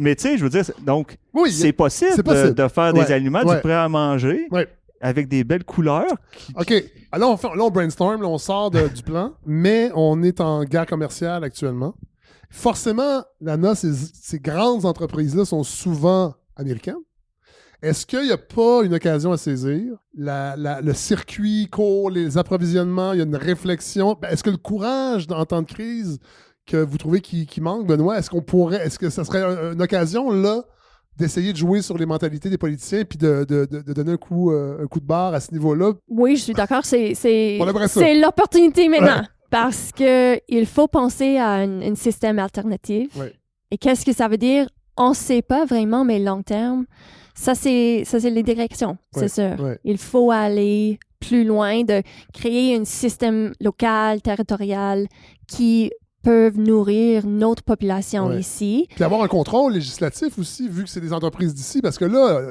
Mais tu sais, je veux dire, donc, Oui, c'est possible, c'est possible. de faire Ouais, des aliments ouais. du prêt à manger. Ouais. avec des belles couleurs. OK. Alors, on brainstorm, là, on sort du plan, mais on est en guerre commerciale actuellement. Forcément, Lana, ces grandes entreprises-là sont souvent américaines. Est-ce qu'il n'y a pas une occasion à saisir? Le circuit court, les approvisionnements, il y a une réflexion. Est-ce que le courage en temps de crise que vous trouvez qui manque, Benoît, est-ce que ça serait une occasion, là, d'essayer de jouer sur les mentalités des politiciens puis de donner un coup de barre à ce niveau-là? Oui, je suis d'accord. C'est On aimerait ça. l'opportunité maintenant. Ouais. Parce qu'il faut penser à un système alternatif. Ouais. Et qu'est-ce que ça veut dire? On ne sait pas vraiment, mais long terme, ça c'est les directions, Ouais, c'est sûr. ouais. Il faut aller plus loin, de créer un système local, territorial, qui peuvent nourrir notre population Ouais. ici. Puis avoir un contrôle législatif aussi, vu que c'est des entreprises d'ici, parce que là,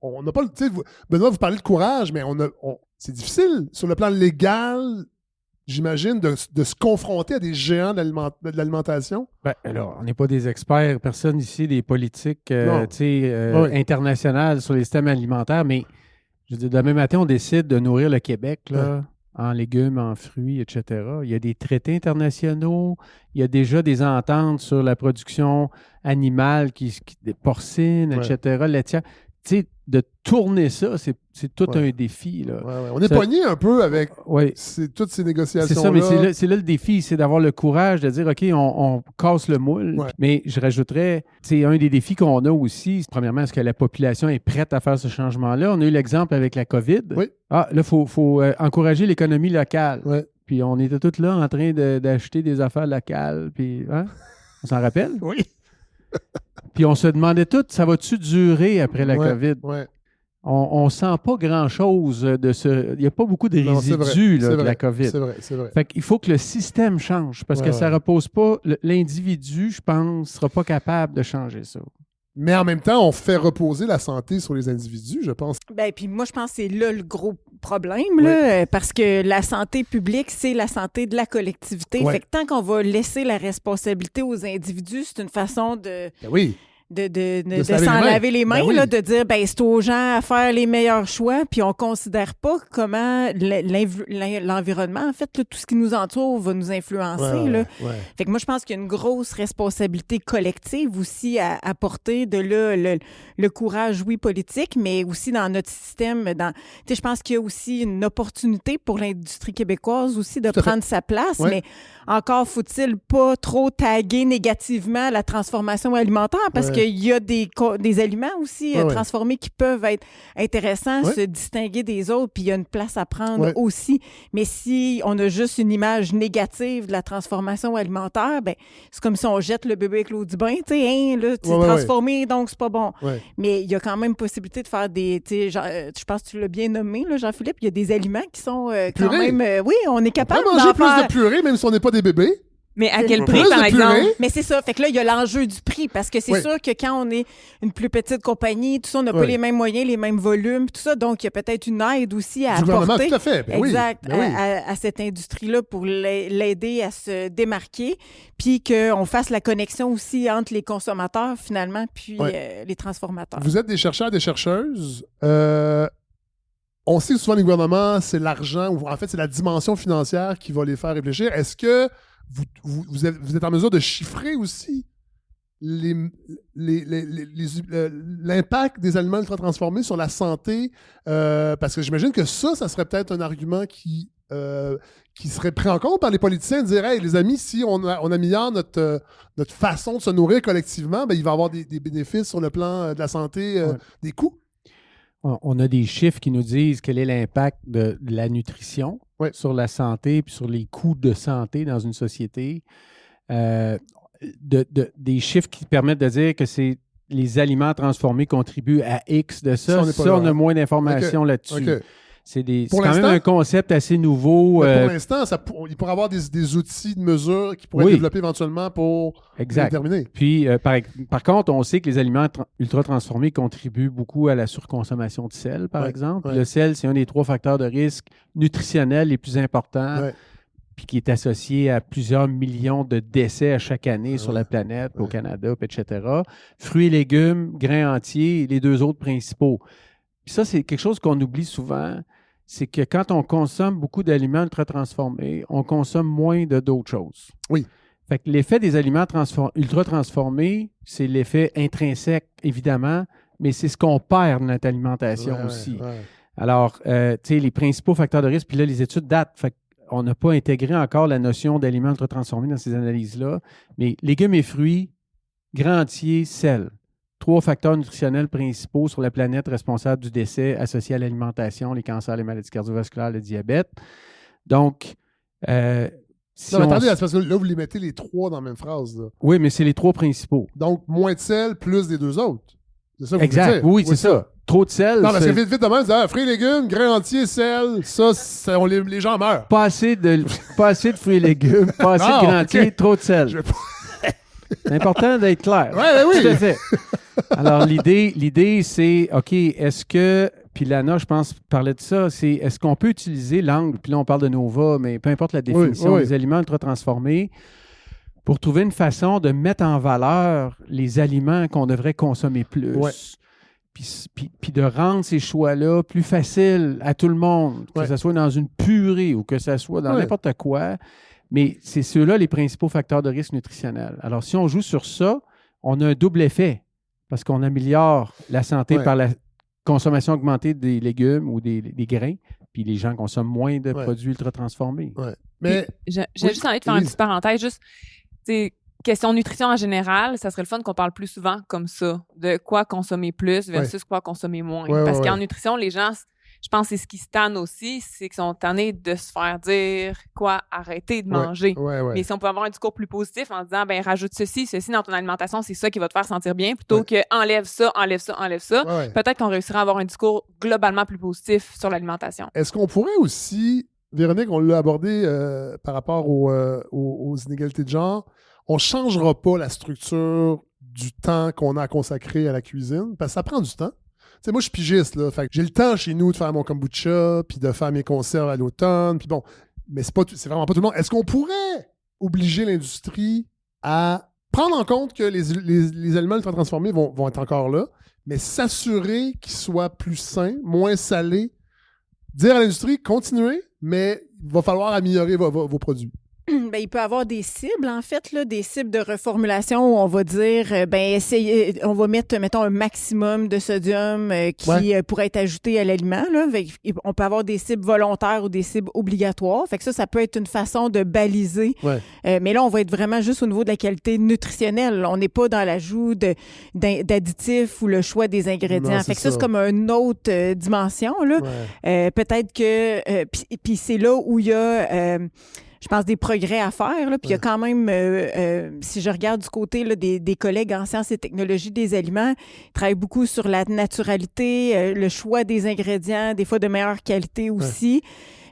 on n'a pas le... Tu sais, Benoît, vous parlez de courage, mais c'est difficile sur le plan légal, j'imagine, de se confronter à des géants de l'alimentation. Ben, alors, on n'est pas des experts, personne ici, des politiques Non. Oui. internationales sur les systèmes alimentaires, mais je veux dire, demain matin, on décide de nourrir le Québec là, en légumes, en fruits, etc. Il y a des traités internationaux, il y a déjà des ententes sur la production animale, des porcines, Ouais. etc., laitière. Tu sais, de tourner ça, c'est tout Ouais. un défi. Là. Ouais. On est poigné un peu avec Oui. toutes ces C'est négociations-là. ça, mais c'est là le défi, c'est d'avoir le courage de dire, OK, on casse le moule. Ouais. Mais je rajouterais, c'est un des défis qu'on a aussi. Premièrement, est-ce que la population est prête à faire ce changement-là? On a eu l'exemple avec la COVID. Oui. Ah, là, il faut encourager l'économie locale. Ouais. Puis on était tous là en train d'acheter des affaires locales. Puis, hein? On s'en rappelle? Oui. Puis on se demandait tout, ça va-tu durer après la Ouais, COVID? ouais. On sent pas grand-chose de ce... Il n'y a pas beaucoup de Non, c'est vrai, résidus là, c'est de vrai, la COVID. C'est vrai. Fait qu'il faut que le système change parce Ouais, que ça ouais. repose pas... L'individu, je pense, ne sera pas capable de changer ça. Mais en même temps, on fait reposer la santé sur les individus, je pense. Ben, puis moi, je pense que c'est là le gros problème, là, parce que la santé publique, c'est la santé de la collectivité. Ouais. Fait que tant qu'on va laisser la responsabilité aux individus, c'est une façon Ben oui. de se laver s'en les mains. laver les mains, Ben oui. là, de dire, ben, c'est aux gens à faire les meilleurs choix, puis on considère pas comment l'environnement, en fait, là, tout ce qui nous entoure va nous influencer, là. Ouais. Fait que moi, je pense qu'il y a une grosse responsabilité collective aussi à porter de là, le courage, oui, politique, mais aussi dans notre système. Tu sais, je pense qu'il y a aussi une opportunité pour l'industrie québécoise aussi de Tout à fait. prendre sa place, Ouais. mais encore faut-il pas trop taguer négativement la transformation alimentaire parce Ouais. qu'il y a des aliments aussi Ouais, ouais. transformés qui peuvent être intéressants, Ouais. se distinguer des autres, puis il y a une place à prendre Ouais. aussi. Mais si on a juste une image négative de la transformation alimentaire, ben c'est comme si on jette le bébé avec l'eau du bain, tu sais, hein, là, c'est Ouais, transformé, donc c'est pas bon. Ouais. Mais il y a quand même possibilité de faire des, tu sais, je pense que tu l'as bien nommé, là, Jean-Philippe, il y a des aliments qui sont quand Purée. même, oui, on est On capable peut manger d'en plus faire. de purée, même si on n'est pas des bébés. Mais à C'est quel plus prix, de par exemple? purée. Mais c'est ça. Fait que là, il y a l'enjeu du prix parce que c'est Oui. sûr que quand on est une plus petite compagnie, tout ça, on n'a pas Oui. les mêmes moyens, les mêmes volumes, tout ça. Donc, il y a peut-être une aide aussi à Du gouvernement, apporter. tout à fait. Ben oui, Exact. ben oui. À cette industrie-là pour l'aider à se démarquer, puis qu'on fasse la connexion aussi entre les consommateurs, finalement, puis les transformateurs. Vous êtes des chercheurs, des chercheuses. On sait que souvent les gouvernements, c'est l'argent, ou en fait, c'est la dimension financière qui va les faire réfléchir. Est-ce que vous êtes en mesure de chiffrer aussi l'impact des aliments ultra-transformés sur la santé? Parce que j'imagine que ça serait peut-être un argument qui serait pris en compte par les politiciens, de dire « Hey, les amis, si on améliore notre façon de se nourrir collectivement, ben, il va y avoir des bénéfices sur le plan de la santé, des coûts. » On a des chiffres qui nous disent quel est l'impact de la nutrition Ouais. sur la santé puis sur les coûts de santé dans une société. Des chiffres qui permettent de dire que c'est les aliments transformés contribuent à X de ça. Ça, on n'est pas Ça, là, on a hein? moins d'informations là-dessus. OK. C'est Pour quand même l'instant? un concept assez nouveau. Mais pour l'instant, il pourrait y avoir des outils de mesure qui pourraient Oui. être développés éventuellement pour Exact. déterminer. Puis, par contre, on sait que les aliments ultra-transformés contribuent beaucoup à la surconsommation de sel, par Ouais, exemple. ouais. Le sel, c'est un des 3 facteurs de risque nutritionnels les plus importants, Ouais. puis qui est associé à plusieurs millions de décès à chaque année sur Ouais, la planète, au ouais. Canada, puis etc. Fruits et légumes, grains entiers, les 2 autres principaux. Puis ça, c'est quelque chose qu'on oublie souvent, c'est que quand on consomme beaucoup d'aliments ultra transformés, on consomme moins de d'autres choses. Oui. Fait que l'effet des aliments ultra transformés, c'est l'effet intrinsèque, évidemment, mais c'est ce qu'on perd de notre alimentation aussi. Ouais. Alors, tu sais, les principaux facteurs de risque, puis là, les études datent. Fait qu'on n'a pas intégré encore la notion d'aliments ultra transformés dans ces analyses-là, mais légumes et fruits, grains entiers, sel. 3 facteurs nutritionnels principaux sur la planète responsables du décès associé à l'alimentation, les cancers, les maladies cardiovasculaires, le diabète. Donc, si non, mais on... attendez, c'est parce que là, vous les mettez les 3 dans la même phrase. Là. Oui, mais c'est les 3 principaux. Donc, moins de sel plus les 2 autres. C'est ça que vous Exact. voulez dire? Oui, c'est ça. Trop de sel. Non, parce que vite de même, c'est fruits et légumes, grains entiers, sel, ça les gens meurent. Pas assez de fruits et légumes, pas assez de grains entiers, trop de sel. C'est important d'être clair. Oui. Tout à fait. Alors, l'idée, c'est, OK, est-ce que, puis Lana, je pense, parlait de ça, c'est est-ce qu'on peut utiliser l'angle, puis là, on parle de Nova, mais peu importe la définition des aliments ultra transformés, pour trouver une façon de mettre en valeur les aliments qu'on devrait consommer plus. Ouais. Puis de rendre ces choix-là plus faciles à tout le monde, que ce soit dans une purée ou que ce soit dans n'importe quoi. Mais c'est ceux-là les principaux facteurs de risque nutritionnel. Alors, si on joue sur ça, on a un double effet parce qu'on améliore la santé par la consommation augmentée des légumes ou des grains, puis les gens consomment moins de produits ultra transformés. Ouais. Mais j'ai juste envie de faire une petite parenthèse, juste, question nutrition en général, ça serait le fun qu'on parle plus souvent comme ça, de quoi consommer plus versus quoi consommer moins. Parce qu'en nutrition, les gens, je pense que c'est ce qui se tanne aussi, c'est qu'ils sont tannés de se faire dire quoi arrêter de manger. Mais si on peut avoir un discours plus positif en disant, ben rajoute ceci dans ton alimentation, c'est ça qui va te faire sentir bien, plutôt que enlève ça, peut-être qu'on réussira à avoir un discours globalement plus positif sur l'alimentation. Est-ce qu'on pourrait aussi, Véronique, on l'a abordé par rapport aux inégalités de genre, on ne changera pas la structure du temps qu'on a à consacrer à la cuisine, parce que ça prend du temps. Tu sais, moi, je suis pigiste, là. Fait que j'ai le temps chez nous de faire mon kombucha, puis de faire mes conserves à l'automne, puis bon. Mais c'est vraiment pas tout le monde. Est-ce qu'on pourrait obliger l'industrie à prendre en compte que les aliments ultra transformés vont être encore là, mais s'assurer qu'ils soient plus sains, moins salés, dire à l'industrie, continuez, mais il va falloir améliorer vos produits? Ben, il peut y avoir des cibles, en fait, là, des cibles de reformulation où on va dire, on va mettre, mettons, un maximum de sodium qui pourrait être ajouté à l'aliment. Là. On peut avoir des cibles volontaires ou des cibles obligatoires. Fait que ça peut être une façon de baliser. Mais là, on va être vraiment juste au niveau de la qualité nutritionnelle. On n'est pas dans l'ajout d'additifs ou le choix des ingrédients. Non, fait que ça, c'est comme une autre dimension. Là. Peut-être que... Puis c'est là où il y a... je pense, des progrès à faire. Puis il y a quand même, si je regarde du côté là, des collègues en sciences et technologies des aliments, ils travaillent beaucoup sur la naturalité, le choix des ingrédients, des fois de meilleure qualité aussi.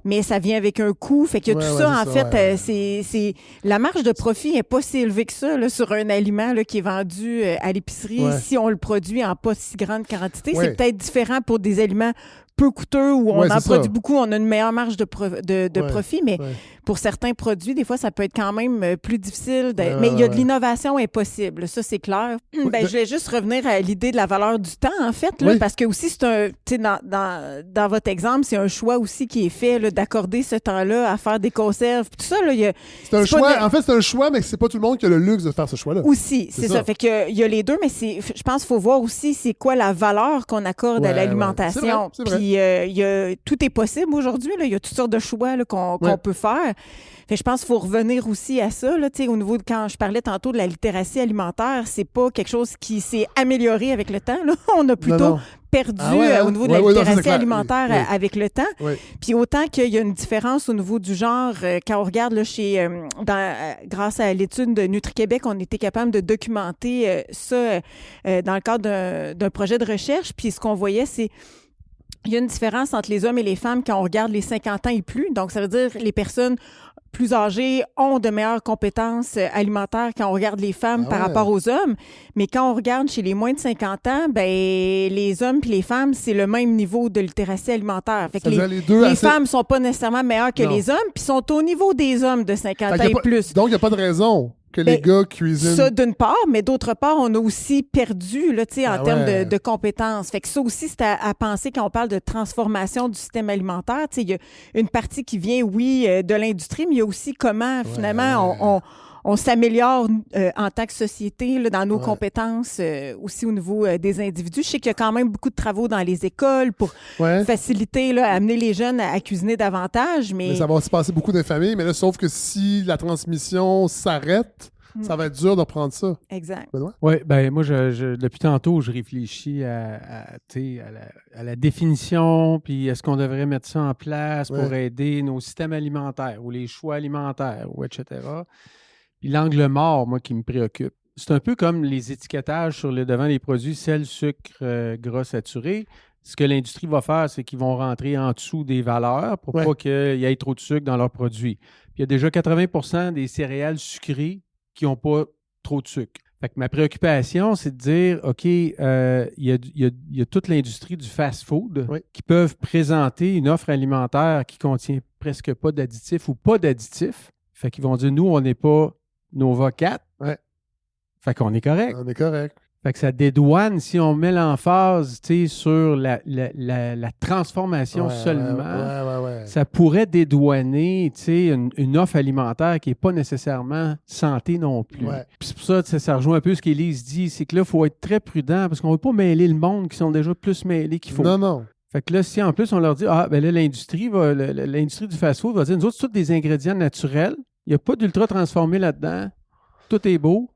Mais ça vient avec un coût. Fait que tout ça, en fait, c'est la marge de profit n'est pas si élevée que ça là, sur un aliment là, qui est vendu à l'épicerie si on le produit en pas si grande quantité. C'est peut-être différent pour des aliments peu coûteux où on en produit beaucoup, on a une meilleure marge de profit, mais pour certains produits, des fois, ça peut être quand même plus difficile. Mais il y a de l'innovation impossible, ça, c'est clair. Je vais juste revenir à l'idée de la valeur du temps, en fait, là, parce que aussi, c'est un, tu sais, dans votre exemple, c'est un choix aussi qui est fait là, d'accorder ce temps-là à faire des conserves. Tout ça, là, c'est un choix. En fait, c'est un choix, mais c'est pas tout le monde qui a le luxe de faire ce choix-là. Aussi, c'est ça. Fait que il y a les deux, mais je pense qu'il faut voir aussi c'est quoi la valeur qu'on accorde à l'alimentation. C'est vrai. Puis tout est possible aujourd'hui. Il y a toutes sortes de choix là, qu'on peut faire. Fait, je pense qu'il faut revenir aussi à ça. Là, au niveau de quand je parlais tantôt de la littératie alimentaire, c'est pas quelque chose qui s'est amélioré avec le temps. Là. On a plutôt perdu au niveau de la littératie alimentaire avec le temps. Puis autant qu'il y a une différence au niveau du genre, quand on regarde là, grâce à l'étude de Nutri-Québec, on était capable de documenter ça dans le cadre d'un projet de recherche. Puis ce qu'on voyait, c'est il y a une différence entre les hommes et les femmes quand on regarde les 50 ans et plus. Donc, ça veut dire les personnes plus âgées ont de meilleures compétences alimentaires quand on regarde les femmes par rapport aux hommes. Mais quand on regarde chez les moins de 50 ans, ben les hommes et les femmes, c'est le même niveau de littératie alimentaire. Fait que les femmes sont pas nécessairement meilleures que les hommes, puis sont au niveau des hommes de 50 ans et plus. Donc, il n'y a pas de raison que les gars cuisinent. Ça, d'une part, mais d'autre part, on a aussi perdu là, en termes ouais. de compétences. Fait que ça aussi, c'est à penser quand on parle de transformation du système alimentaire. Il y a une partie qui vient, oui, de l'industrie, mais il y a aussi comment, finalement, on s'améliore en tant que société là, dans nos compétences, aussi au niveau des individus. Je sais qu'il y a quand même beaucoup de travaux dans les écoles pour faciliter, là, amener les jeunes à cuisiner davantage. Mais ça va aussi passer beaucoup dans les familles, mais là, sauf que si la transmission s'arrête, ça va être dur de reprendre ça. Exact. Benoît? Oui, ben moi, depuis tantôt, je réfléchis à la définition, puis est-ce qu'on devrait mettre ça en place pour aider nos systèmes alimentaires ou les choix alimentaires, ou etc. Puis l'angle mort, moi, qui me préoccupe. C'est un peu comme les étiquetages sur le devant des produits sel, sucre, gras saturé. Ce que l'industrie va faire, c'est qu'ils vont rentrer en dessous des valeurs pour pas qu'il y ait trop de sucre dans leurs produits. Puis il y a déjà 80% des céréales sucrées qui n'ont pas trop de sucre. Fait que ma préoccupation, c'est de dire, OK, il y a toute l'industrie du fast-food qui peuvent présenter une offre alimentaire qui contient presque pas d'additifs ou pas d'additifs. Fait qu'ils vont dire, nous, on n'est pas Nova 4. Fait qu'on est correct. On est correct. Fait que ça dédouane, si on met l'emphase sur la transformation seulement, ça pourrait dédouaner une offre alimentaire qui n'est pas nécessairement santé non plus. Puis c'est pour ça, ça rejoint un peu ce qu'Élise dit, c'est que là, il faut être très prudent parce qu'on ne veut pas mêler le monde qui sont déjà plus mêlés qu'il faut. Non. Fait que là, si en plus on leur dit, ben là, l'industrie du fast-food va dire, nous autres, c'est tous des ingrédients naturels, il n'y a pas d'ultra transformé là-dedans, tout est beau.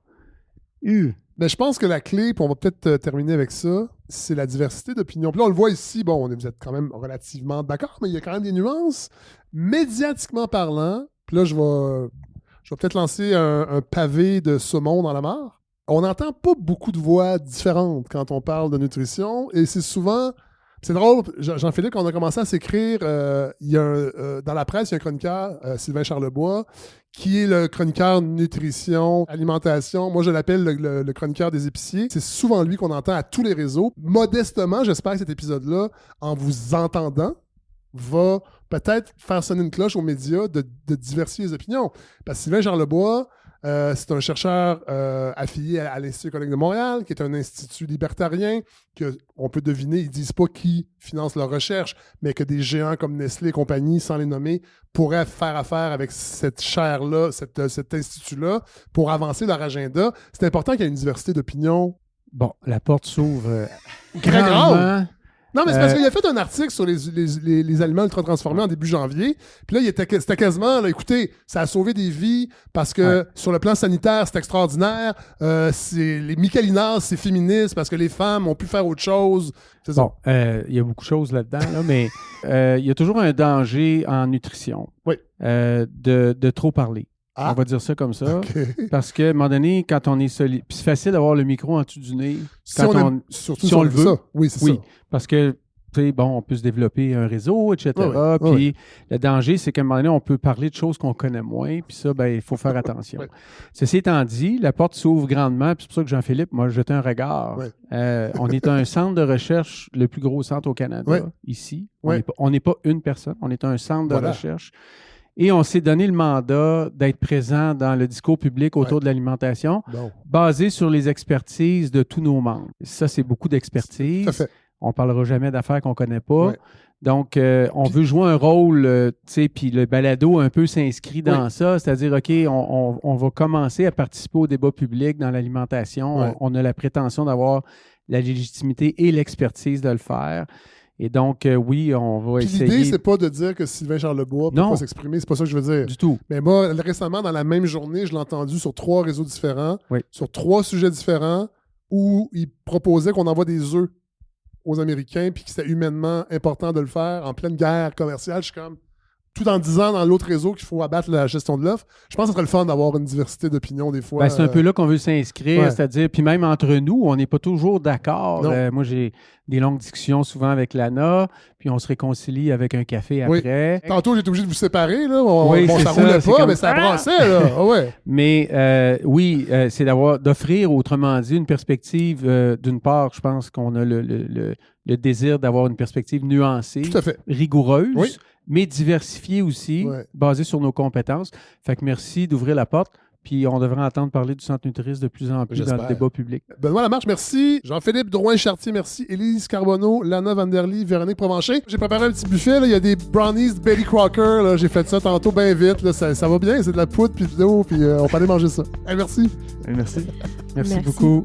Mais je pense que la clé, puis on va peut-être terminer avec ça, c'est la diversité d'opinions. Puis là, on le voit ici, bon, vous êtes quand même relativement d'accord, mais il y a quand même des nuances. Médiatiquement parlant, puis là, je vais peut-être lancer un pavé de saumon dans la mare. On n'entend pas beaucoup de voix différentes quand on parle de nutrition, et c'est souvent... C'est drôle, Jean-Philippe, quand on a commencé à s'écrire, il y a dans la presse, il y a un chroniqueur, Sylvain Charlebois, qui est le chroniqueur nutrition, alimentation. Moi, je l'appelle le chroniqueur des épiciers. C'est souvent lui qu'on entend à tous les réseaux. Modestement, j'espère que cet épisode-là, en vous entendant, va peut-être faire sonner une cloche aux médias de diversifier les opinions. Parce que Sylvain Charlebois, c'est un chercheur affilié à l'Institut économique de Montréal, qui est un institut libertarien, qu'on peut deviner, ils ne disent pas qui finance leur recherche, mais que des géants comme Nestlé et compagnie, sans les nommer, pourraient faire affaire avec cette chaire-là, cet institut-là, pour avancer leur agenda. C'est important qu'il y ait une diversité d'opinions. Bon, la porte s'ouvre Très grandement. grande. Non, mais c'est parce qu'il a fait un article sur les aliments ultra-transformés en début janvier. Puis là, c'était quasiment, là, écoutez, ça a sauvé des vies parce que sur le plan sanitaire, c'est extraordinaire. Les Michelinas, c'est féministe parce que les femmes ont pu faire autre chose. Bon, il y a beaucoup de choses là-dedans, là, mais il y a toujours un danger en nutrition de trop parler. On va dire ça comme ça. Okay. Parce qu'à un moment donné, quand on est solide, puis c'est facile d'avoir le micro en dessous du nez. Surtout si on le veut. Ça. Oui, c'est ça. Parce que, tu sais, bon, on peut se développer un réseau, etc. Puis le danger, c'est qu'à un moment donné, on peut parler de choses qu'on connaît moins. Puis ça, ben, il faut faire attention. Ceci étant dit, la porte s'ouvre grandement. Puis c'est pour ça que Jean-Philippe m'a jeté un regard. On est un centre de recherche, le plus gros centre au Canada, ici. On n'est pas une personne. On est un centre de recherche. Et on s'est donné le mandat d'être présent dans le discours public autour de l'alimentation, basé sur les expertises de tous nos membres. Ça, c'est beaucoup d'expertise. Tout à fait. On ne parlera jamais d'affaires qu'on ne connaît pas. Donc, on veut jouer un rôle, tu sais, puis le balado un peu s'inscrit dans ça, c'est-à-dire, OK, on va commencer à participer au débat public dans l'alimentation. On a la prétention d'avoir la légitimité et l'expertise de le faire. Et donc, oui, on va essayer... L'idée, c'est pas de dire que Sylvain Charlebois ne peut pas s'exprimer. C'est pas ça que je veux dire. Du tout. Mais moi, récemment, dans la même journée, je l'ai entendu sur 3 réseaux différents, sur 3 sujets différents, où il proposait qu'on envoie des œufs aux Américains, puis que c'était humainement important de le faire en pleine guerre commerciale. Je suis comme... Tout en disant dans l'autre réseau qu'il faut abattre la gestion de l'offre, je pense que ce serait le fun d'avoir une diversité d'opinions des fois. Ben, c'est un peu là qu'on veut s'inscrire, c'est-à-dire, puis même entre nous, on n'est pas toujours d'accord. Moi, j'ai des longues discussions souvent avec Lana, puis on se réconcilie avec un café après. Tantôt, j'étais obligé de vous séparer, là. Ça ça roulait pas, comme... mais ça brassait, là. Mais c'est d'offrir, autrement dit, une perspective, d'une part, je pense qu'on a le désir d'avoir une perspective nuancée, rigoureuse, mais diversifiée aussi, basée sur nos compétences. Fait que merci d'ouvrir la porte. Puis on devrait entendre parler du Centre Nutris de plus en plus dans J'espère. le débat public. Benoît Lamarche, merci. Jean-Philippe Drouin-Chartier, merci. Élise Carbonneau, Lana Vanderly, Véronique Provencher. J'ai préparé un petit buffet. Là. Il y a des brownies de Betty Crocker. Là. J'ai fait ça tantôt bien vite. Là. Ça va bien. C'est de la poudre puis de l'eau. Puis on peut aller manger ça. Hey, merci. Merci. Merci Merci. beaucoup.